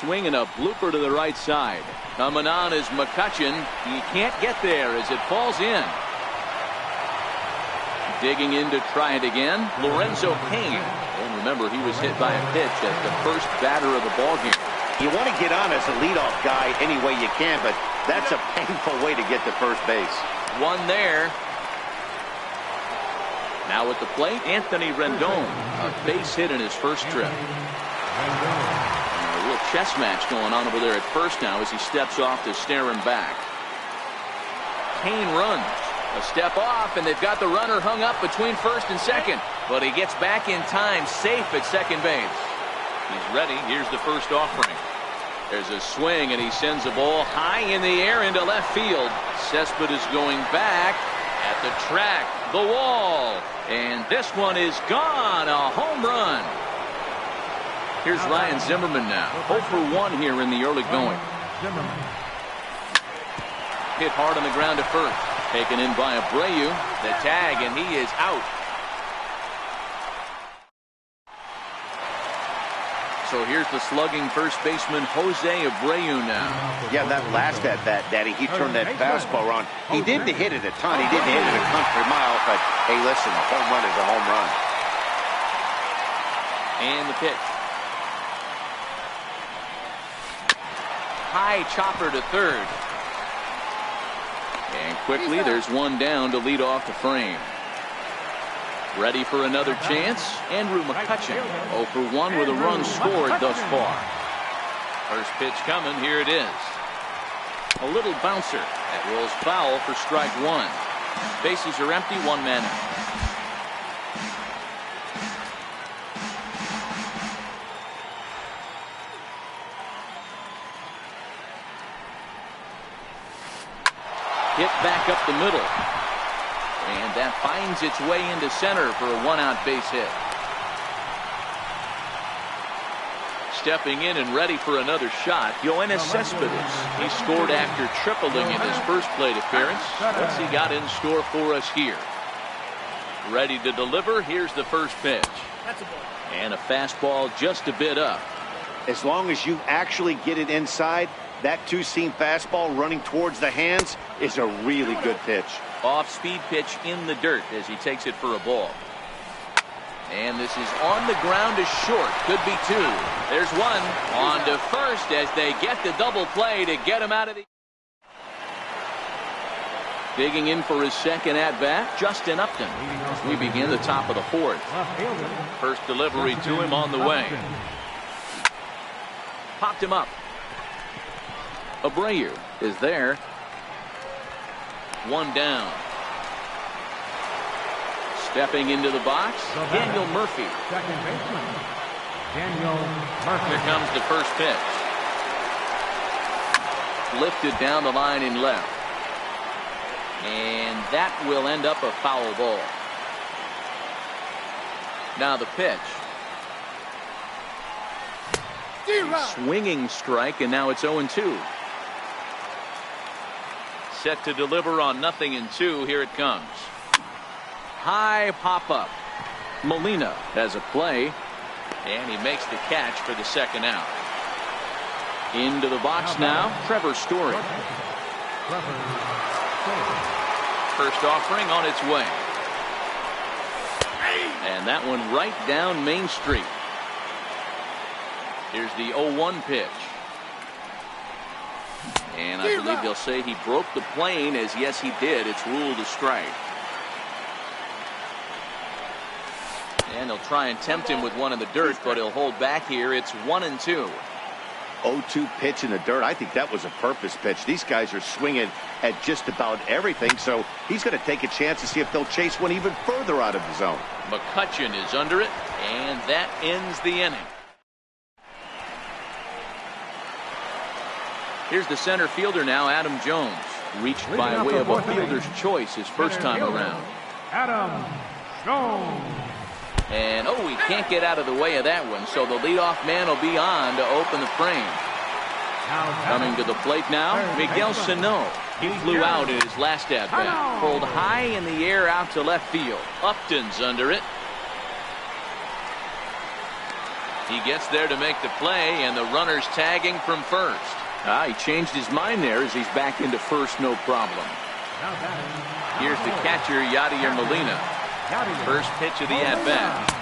Swinging a blooper to the right side. Coming on is McCutchen. He can't get there as it falls in. Digging in to try it again, Lorenzo Cain. And remember, he was hit by a pitch as the first batter of the ballgame. You want to get on as a leadoff guy any way you can, but that's a painful way to get to first base. One there. Now at the plate, Anthony Rendon. A base hit in his first trip. A real chess match going on over there at first now as he steps off to stare him back. Cain runs. A step off, and they've got the runner hung up between first and second. But he gets back in time, safe at second base. He's ready. Here's the first offering. There's a swing, and he sends the ball high in the air into left field. Cespedes going back at the track, the wall. And this one is gone. A home run. Here's Ryan Zimmerman now. 0 for 1 here in the early going. Hit hard on the ground to first. Taken in by Abreu. The tag, and he is out. So here's the slugging first baseman Jose Abreu now. Yeah, that last at bat, Daddy, he turned that fastball around. He didn't hit it a ton. He didn't hit it a country mile, but hey, listen, a home run is a home run. And the pitch. High chopper to third. And quickly there's one down to lead off the frame. Ready for another chance. Andrew McCutchen 0 for 1 with a run scored thus far. First pitch coming. Here it is. A little bouncer that rolls foul for strike one. Bases are empty. One man out. Hit back up the middle. And that finds its way into center for a one-out base hit. Stepping in and ready for another shot, Yoenis Cespedes. He scored after tripling in his first plate appearance. What's he got in store for us here? Ready to deliver. Here's the first pitch. And a fastball just a bit up. As long as you actually get it inside, that two-seam fastball running towards the hands is a really good pitch. Off-speed pitch in the dirt as he takes it for a ball. And this is on the ground to short. Could be two. There's one. On to first as they get the double play to get him out of the... Digging in for his second at-bat, Justin Upton. As we begin the top of the fourth. First delivery to him on the way. Popped him up. Abreu is there. One down. Stepping into the box, Daniel Murphy. Second baseman, Daniel Murphy. Here comes the first pitch. Lifted down the line in left. And that will end up a foul ball. Now the pitch. Swinging strike, and now it's 0-2. Set to deliver on 0-2. Here it comes. High pop-up. Molina has a play, and he makes the catch for the second out. Into the box now, Trevor Story. First offering on its way. And that one right down Main Street. Here's the 0-1 pitch. And I believe they'll say he broke the plane, as yes he did. It's ruled a strike. And they'll try and tempt him with one in the dirt, but he'll hold back here. It's 1-2. 0-2 pitch in the dirt. I think that was a purpose pitch. These guys are swinging at just about everything, so he's going to take a chance to see if they'll chase one even further out of the zone. McCutchen is under it, and that ends the inning. Here's the center fielder now, Adam Jones. Reached by way of a fielder's choice his first time around. Adam Jones. And, he can't get out of the way of that one, so the leadoff man will be on to open the frame. Coming to the plate now, Miguel Sano. He flew out in his last at-bat. Pulled high in the air out to left field. Upton's under it. He gets there to make the play, and the runner's tagging from first. He changed his mind there as he's back into first, no problem. Here's the catcher, Yadier Molina. First pitch of the at-bat.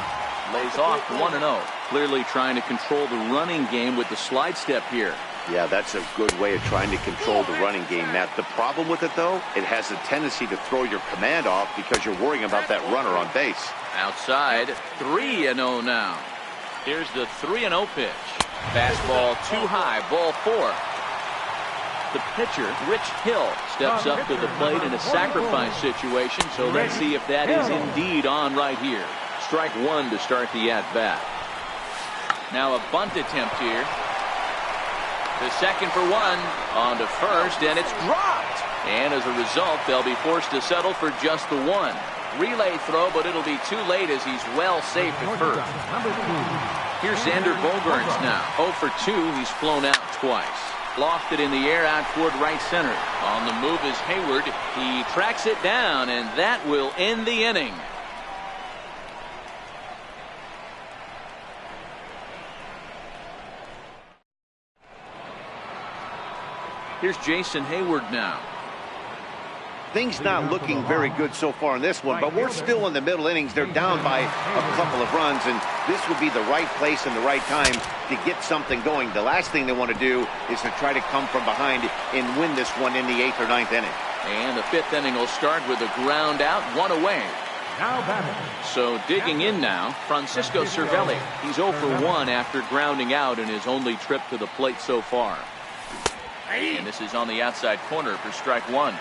Lays off 1-0. Clearly trying to control the running game with the slide step here. Yeah, that's a good way of trying to control the running game, Matt. The problem with it, though, it has a tendency to throw your command off because you're worrying about that runner on base. Outside, 3-0 now. Here's the 3-0 pitch. Fastball too high, ball 4. The pitcher, Rich Hill, steps up to the plate in a sacrifice situation, so let's see if that is indeed on right here. Strike 1 to start the at-bat. Now a bunt attempt here. The second for 1, on to first, and it's dropped. And as a result, they'll be forced to settle for just the 1. Relay throw, but it'll be too late as he's well safe at first. Here's Xander Bogaerts now. 0 for 2, he's flown out twice. Lofted in the air out toward right center. On the move is Hayward. He tracks it down, and that will end the inning. Here's Jason Hayward now. Things not looking very good so far in this one, but we're still in the middle innings. They're down by a couple of runs, and this would be the right place and the right time to get something going. The last thing they want to do is to try to come from behind and win this one in the 8th or 9th inning. And the 5th inning will start with a ground out, 1 away. So digging in now, Francisco Cervelli. He's 0 for 1 after grounding out in his only trip to the plate so far. And this is on the outside corner for strike 1.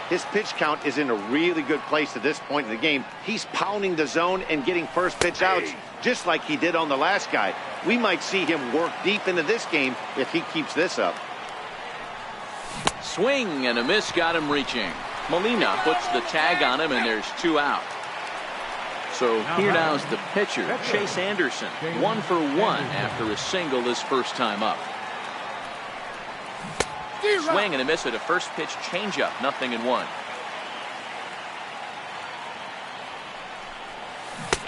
His pitch count is in a really good place at this point in the game. He's pounding the zone and getting first pitch outs just like he did on the last guy. We might see him work deep into this game if he keeps this up. Swing and a miss got him reaching. Molina puts the tag on him, and there's 2 out. So here now is the pitcher, Chase Anderson. 1 for 1 after a single his first time up. Swing and a miss at a first pitch changeup. 0-1.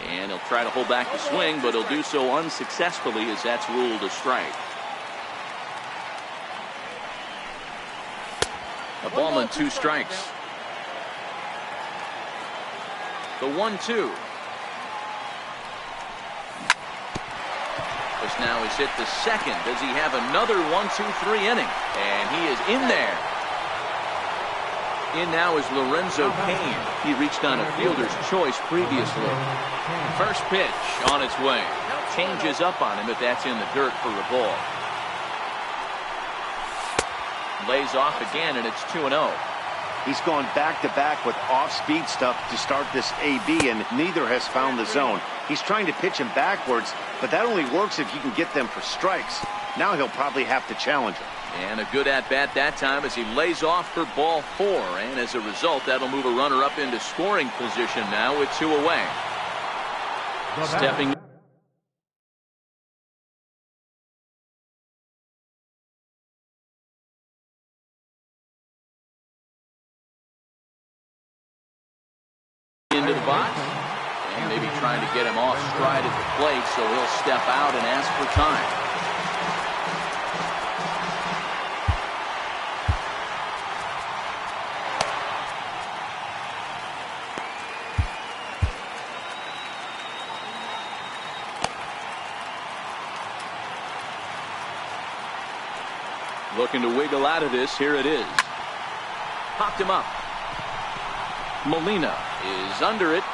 And he'll try to hold back the swing, but he'll do so unsuccessfully as that's ruled a strike. A ball and 2 strikes. The 1-2. This now is hit the second. Does he have another 1-2-3 inning? And he is in there. In now is Lorenzo Cain. He reached on a fielder's choice previously. First pitch on its way. Changes up on him, but that's in the dirt for a ball. Lays off again, and it's 2-0. He's gone back-to-back with off-speed stuff to start this AB, and neither has found the zone. He's trying to pitch him backwards, but that only works if you can get them for strikes. Now he'll probably have to challenge him. And a good at-bat that time as he lays off for ball 4. And as a result, that'll move a runner up into scoring position now with 2 away. Stepping into the box, and maybe trying to get him off stride at the plate, so he'll step out and ask for time. Looking to wiggle out of this. Here it is. Popped him up. Molina is under it.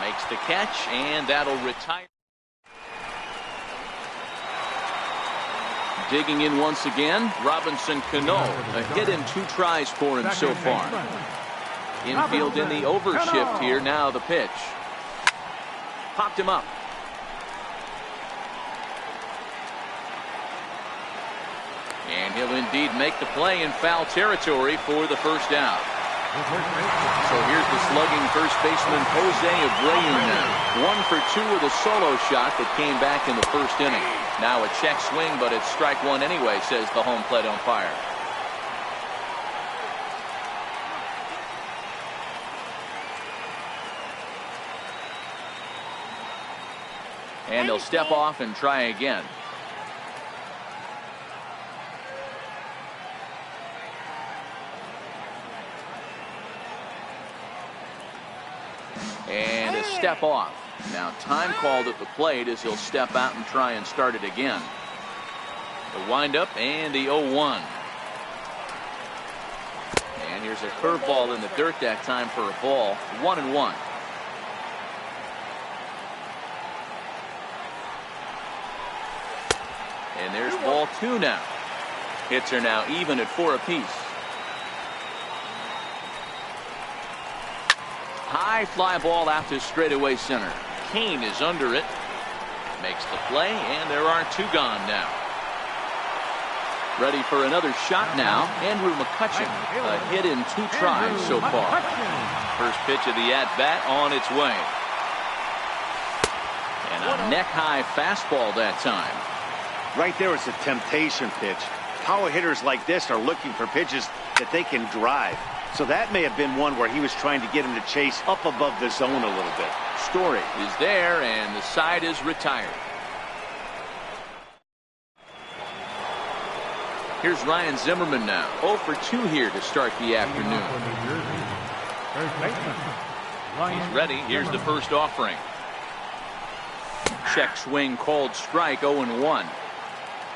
Makes the catch, and that'll retire. Digging in once again, Robinson Cano. A hit in 2 tries for him so far. Infield in the overshift here. Now the pitch. Popped him up. And he'll indeed make the play in foul territory for the first out. So here's the slugging first baseman Jose Abreu now. 1 for 2 with a solo shot that came back in the first inning. Now a check swing, but it's strike one anyway, says the home plate umpire. And he'll step off and try again. And a step off. Now time called at the plate as he'll step out and try and start it again. The windup and the 0-1. And here's a curveball in the dirt that time for a ball. 1-1. And there's ball 2 now. Hits are now even at 4 apiece. High fly ball out to straightaway center. Kane is under it. Makes the play, and there are 2 gone now. Ready for another shot now. Andrew McCutchen. A hit in 2 tries so far. First pitch of the at-bat on its way. And a neck-high fastball that time. Right there is a temptation pitch. Power hitters like this are looking for pitches that they can drive. So that may have been one where he was trying to get him to chase up above the zone a little bit. Story is there, and the side is retired. Here's Ryan Zimmerman now. 0 for 2 here to start the afternoon. He's ready. Here's the first offering. Check swing called strike. 0-1.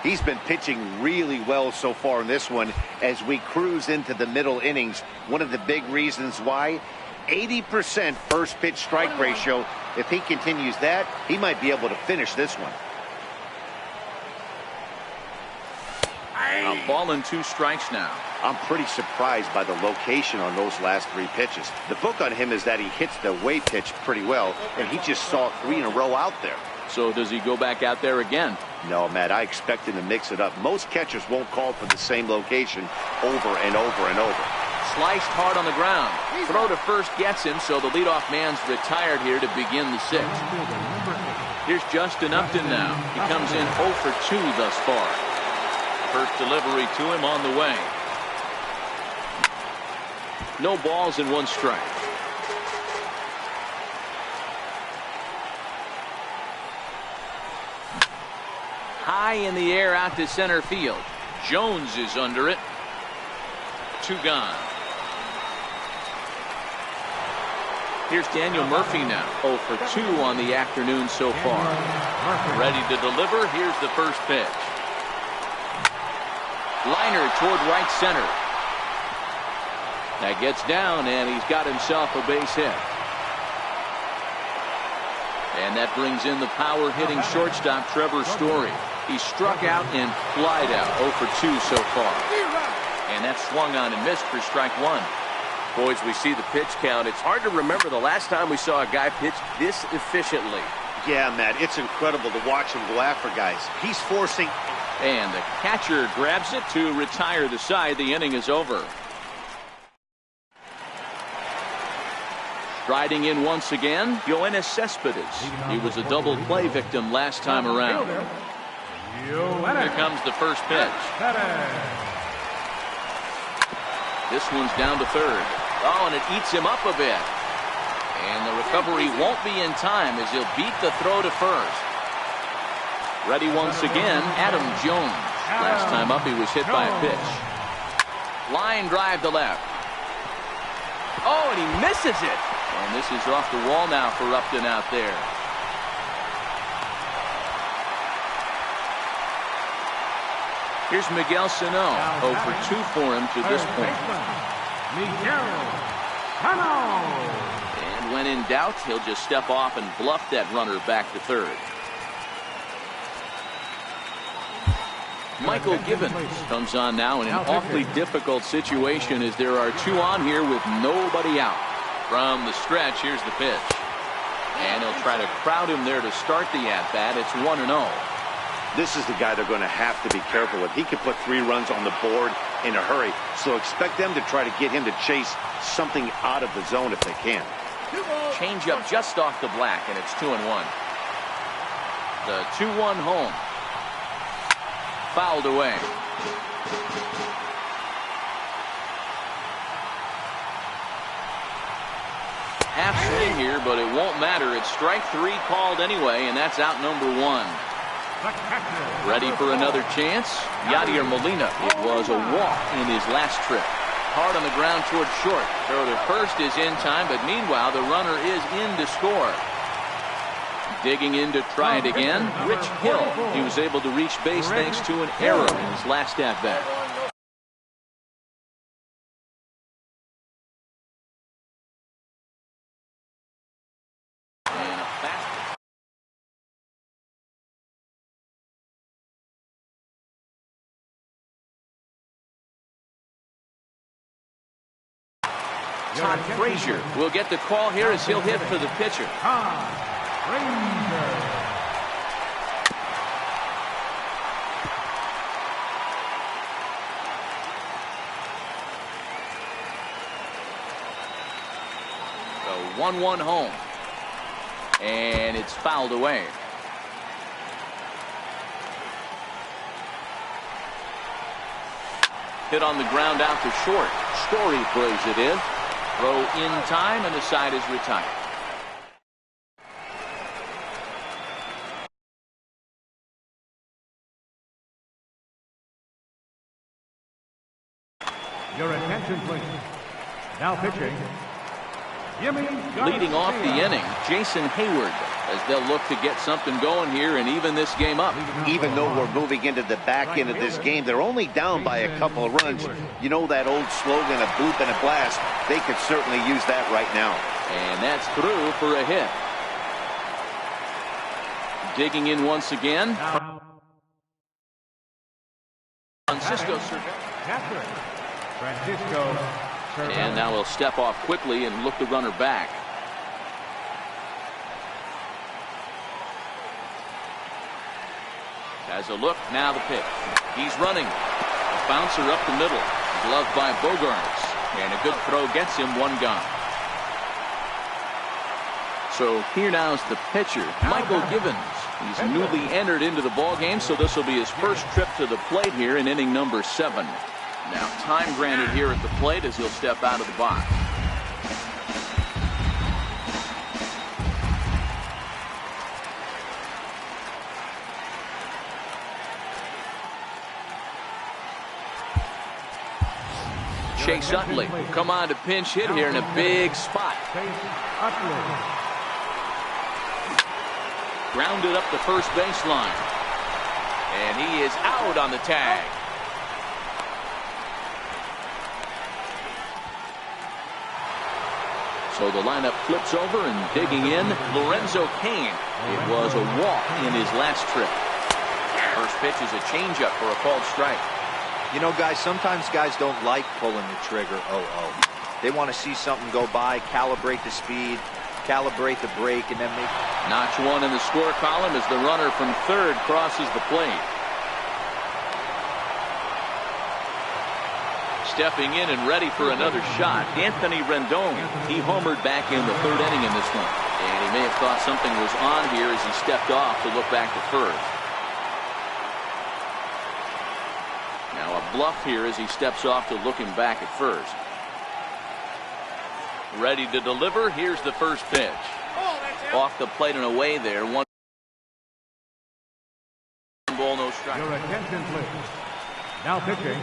He's been pitching really well so far in this one as we cruise into the middle innings. One of the big reasons why, 80% first pitch strike ratio. If he continues that, he might be able to finish this one. A ball and 2 strikes now. I'm pretty surprised by the location on those last 3 pitches. The book on him is that he hits the way pitch pretty well, and he just saw 3 in a row out there. So does he go back out there again? No, Matt, I expect him to mix it up. Most catchers won't call for the same location over and over and over. Sliced hard on the ground. Throw to first gets him, so the leadoff man's retired here to begin the 6th. Here's Justin Upton now. He comes in 0 for 2 thus far. First delivery to him on the way. No balls and 1 strike. High in the air out to center field. Jones is under it. 2 gone. Here's Daniel Murphy now. 0 for 2 on the afternoon so far. Ready to deliver. Here's the first pitch. Liner toward right center. That gets down, and he's got himself a base hit. And that brings in the power-hitting shortstop Trevor Story. He struck out and flied out. 0 for 2 so far. And that swung on and missed for strike 1. Boys, we see the pitch count. It's hard to remember the last time we saw a guy pitch this efficiently. Yeah, Matt, it's incredible to watch him go after guys. He's forcing. And the catcher grabs it to retire the side. The inning is over. Striding in once again, Yoenis Cespedes. He was a double play victim last time around. Here comes the first pitch. This one's down to third. Oh, and it eats him up a bit. And the recovery won't be in time as he'll beat the throw to first. Ready once again, Adam Jones. Last time up he was hit by a pitch. Line drive to left. Oh, and he misses it. And this is off the wall now for Upton out there. Here's Miguel Sano. 0 for 2 for him to this point. And when in doubt, he'll just step off and bluff that runner back to third. Michael Gibbons comes on now in an awfully difficult situation as there are 2 on here with nobody out. From the stretch, here's the pitch. And he'll try to crowd him there to start the at-bat. It's 1-0. This is the guy they're going to have to be careful with. He could put 3 runs on the board in a hurry, so expect them to try to get him to chase something out of the zone if they can. Change up just off the black, and it's 2-1. The 2-1 home. Fouled away. Half swing here, but it won't matter. It's strike 3 called anyway, and that's out number 1. Ready for another chance? Yadier Molina. It was a walk in his last trip. Hard on the ground toward short. Throw to first is in time, but meanwhile the runner is in to score. Digging in to try it again, Rich Hill. He was able to reach base thanks to an error in his last at-bat. Todd Frazier will get the call here as he'll hit for the pitcher. The 1-1 home. And it's fouled away. Hit on the ground out to short. Story plays it in. Throw in time, and the side is retired. Your attention, please. Now pitching. Leading off the inning, Jason Hayward, as they'll look to get something going here and even this game up. Even though we're moving into the back end of this game, they're only down by a couple of runs. You know that old slogan, a bloop and a blast? They could certainly use that right now. And that's through for a hit. Digging in once again. Francisco Cervelli. And now he'll step off quickly and look the runner back. Has a look, now the pitch. He's running. A bouncer up the middle. Gloved by Bogaerts. And a good throw gets him one gone. So here now is the pitcher, Michael Givens. He's newly entered into the ballgame, so this will be his first trip to the plate here in inning number 7. Now time granted here at the plate as he'll step out of the box. Chase Utley come on to pinch hit here in a big spot. Grounded up the first baseline. And he is out on the tag. So the lineup flips over and digging in, Lorenzo Cain. It was a walk in his last trip. First pitch is a changeup for a called strike. You know, guys, sometimes guys don't like pulling the trigger. They want to see something go by, calibrate the speed, calibrate the brake, and then make... Notch one in the score column as the runner from third crosses the plate. Stepping in and ready for another shot, Anthony Rendon. He homered back in the third inning in this one. And he may have thought something was on here as he stepped off to look back to first. Now a bluff here as he steps off to looking back at first. Ready to deliver. Here's the first pitch. Off the plate and away there. 1 ball, no strike. Your attention, please. Now pitching.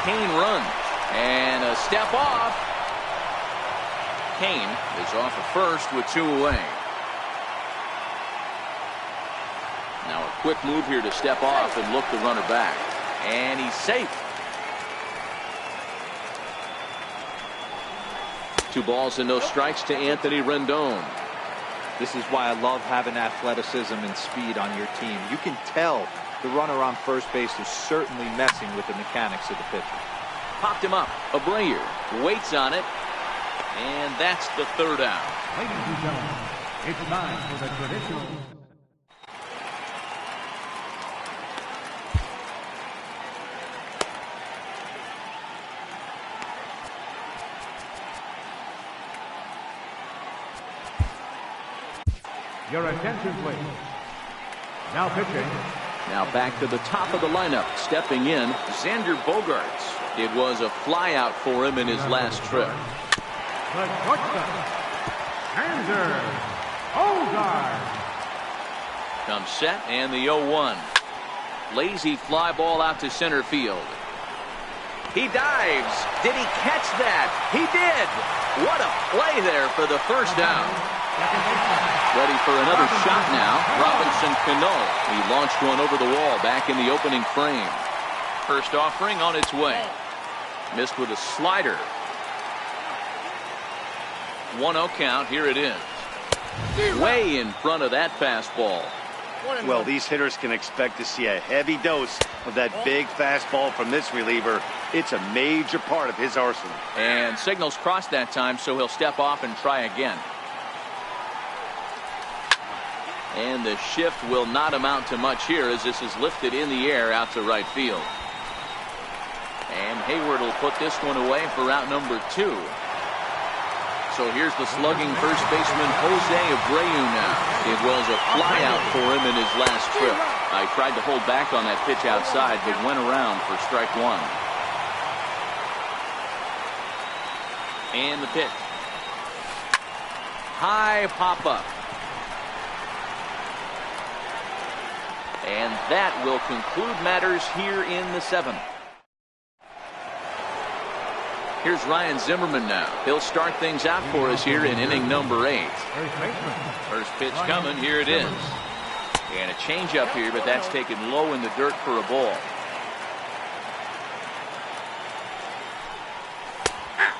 Cain runs and a step off. Cain is off of first with 2 away. Now a quick move here to step off and look the runner back. And he's safe. 2 balls and no strikes to Anthony Rendon. This is why I love having athleticism and speed on your team. You can tell the runner on first base is certainly messing with the mechanics of the pitcher. Popped him up. Abreu waits on it. And that's the third out. Ladies and gentlemen, it's time for the traditional. Your attention, please. Now pitching. Now back to the top of the lineup. Stepping in, Xander Bogaerts. It was a flyout for him in his last trip. The shortstop, Xander Bogaerts. Comes set and the 0-1. Lazy fly ball out to center field. He dives. Did he catch that? He did. What a play there for the first down. Ready for another shot now. Robinson Cano. He launched one over the wall back in the opening frame. First offering on its way. Missed with a slider. 1-0 count. Here it is. Way in front of that fastball. Well, these hitters can expect to see a heavy dose of that big fastball from this reliever. It's a major part of his arsenal. And signals crossed that time, so he'll step off and try again. And the shift will not amount to much here as this is lifted in the air out to right field. And Hayward will put this one away for out number 2. So here's the slugging first baseman Jose Abreu now. It was a flyout for him in his last trip. I tried to hold back on that pitch outside, but went around for strike 1. And the pitch. High pop up. And that will conclude matters here in the 7th. Here's Ryan Zimmerman now. He'll start things out for us here in inning number 8. First pitch coming. Here it is. And a changeup here, but that's taken low in the dirt for a ball.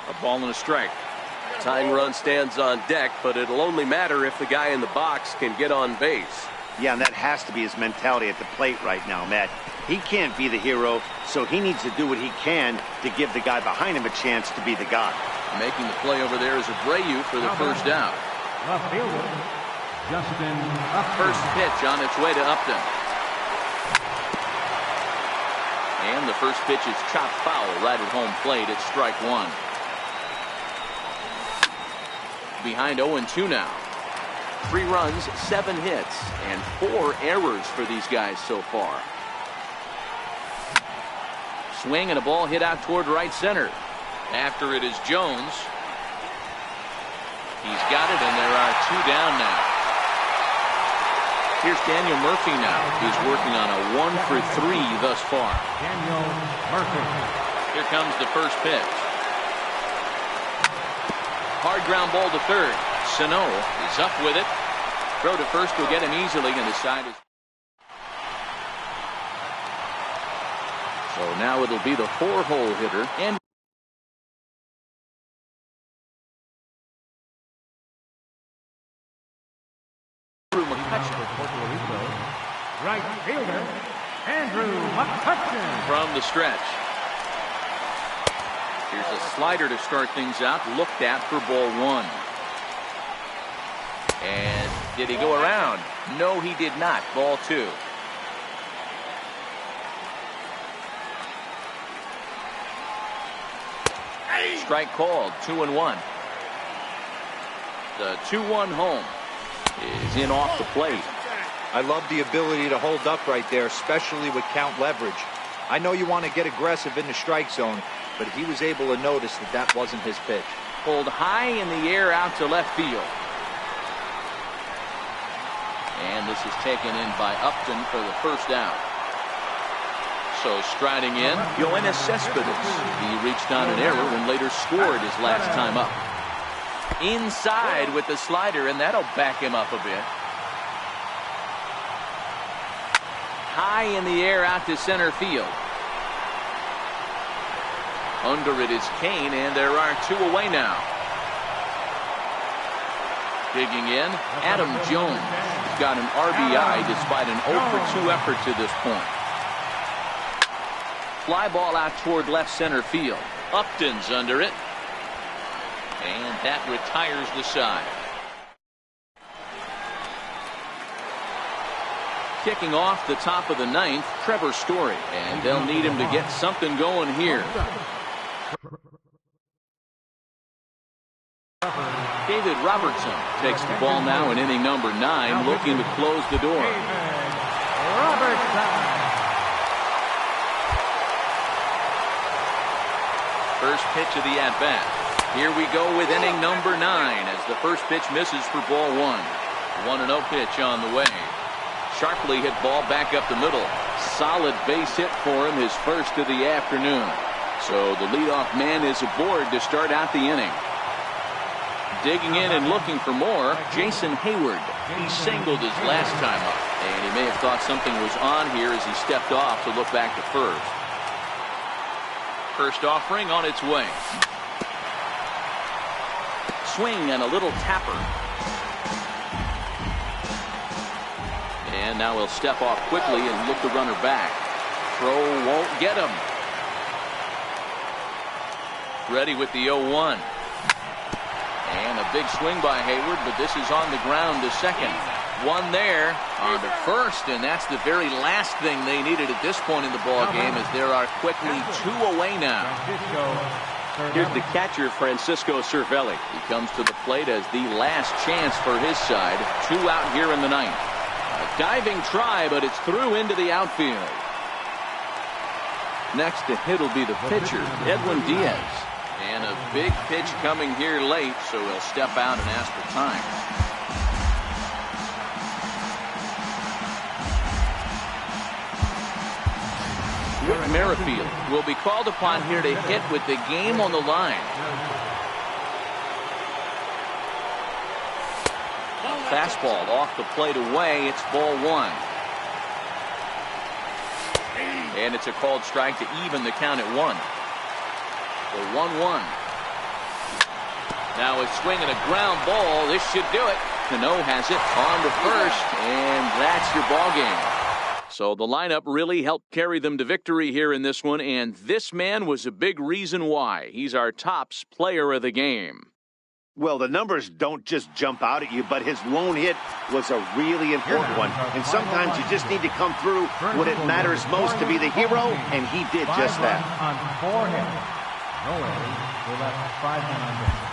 A ball and a strike. Tying run stands on deck, but it'll only matter if the guy in the box can get on base. Yeah, and that has to be his mentality at the plate right now, Matt. He can't be the hero, so he needs to do what he can to give the guy behind him a chance to be the guy. Making the play over there is Abreu for the first down. Left fielder, Justin Upton. First pitch on its way to Upton. And the first pitch is chopped foul right at home plate. It's strike 1. Behind 0-2 now. 3 runs, 7 hits, and 4 errors for these guys so far. Swing and a ball hit out toward right center. After it is Jones. He's got it, and there are 2 down now. Here's Daniel Murphy now. He's working on a 1 for 3 thus far. Daniel Murphy. Here comes the first pitch. Hard ground ball to third. Sano is up with it. Throw to first will get him easily, and the side is. So now it'll be the 4-hole hitter. And Right fielder, Andrew McCutchen. From the stretch. Here's a slider to start things out. Looked at for ball 1. And did he go around? No, he did not. Ball 2. Strike called. 2-1. The 2-1 home is in off the plate. I love the ability to hold up right there, especially with count leverage. I know you want to get aggressive in the strike zone, but he was able to notice that that wasn't his pitch. Pulled high in the air out to left field. And this is taken in by Upton for the first down. So striding in, Yoenis Cespedes. He reached on an error and later scored his last time up. Inside with the slider, and that'll back him up a bit. High in the air out to center field. Under it is Kane, and there are 2 away now. Digging in, Adam Jones. He's got an RBI despite an 0 for 2 effort to this point. Fly ball out toward left center field. Upton's under it. And that retires the side. Kicking off the top of the 9th, Trevor Story. And they'll need him to get something going here. David Robertson takes the ball now in inning number 9, looking to close the door. Robertson. First pitch of the at-bat. Here we go with inning number 9 as the first pitch misses for ball 1. 1-0 pitch on the way. Sharply hit ball back up the middle. Solid base hit for him, his first of the afternoon. So the leadoff man is aboard to start out the inning. Digging in and looking for more, Jason Hayward. He singled his last time up, and he may have thought something was on here as he stepped off to look back to first. First offering on its way. Swing and a little tapper. And now he'll step off quickly and look the runner back. Throw won't get him. Ready with the 0-1. And a big swing by Hayward, but this is on the ground to second. One there on to first, and that's the very last thing they needed at this point in the ball game, as there are quickly 2 away now. Here's the catcher, Francisco Cervelli. He comes to the plate as the last chance for his side. 2 out here in the 9th. A diving try, but it's through into the outfield. Next to hit will be the pitcher, Edwin Diaz. And a big pitch coming here late, so he'll step out and ask for time. Whit Merrifield will be called upon here to hit with the game on the line. Fastball off the plate away. It's ball 1. And it's a called strike to even the count at 1. The 1-1. Now a swing and a ground ball. This should do it. Cano has it on to first, and that's your ball game. So the lineup really helped carry them to victory here in this one, and this man was a big reason why. He's our tops player of the game. Well, the numbers don't just jump out at you, but his lone hit was a really important one. And sometimes you just need to come through when it matters most to be the hero, and he did just that. On 4 hits. No worries. We're left 5 men on base.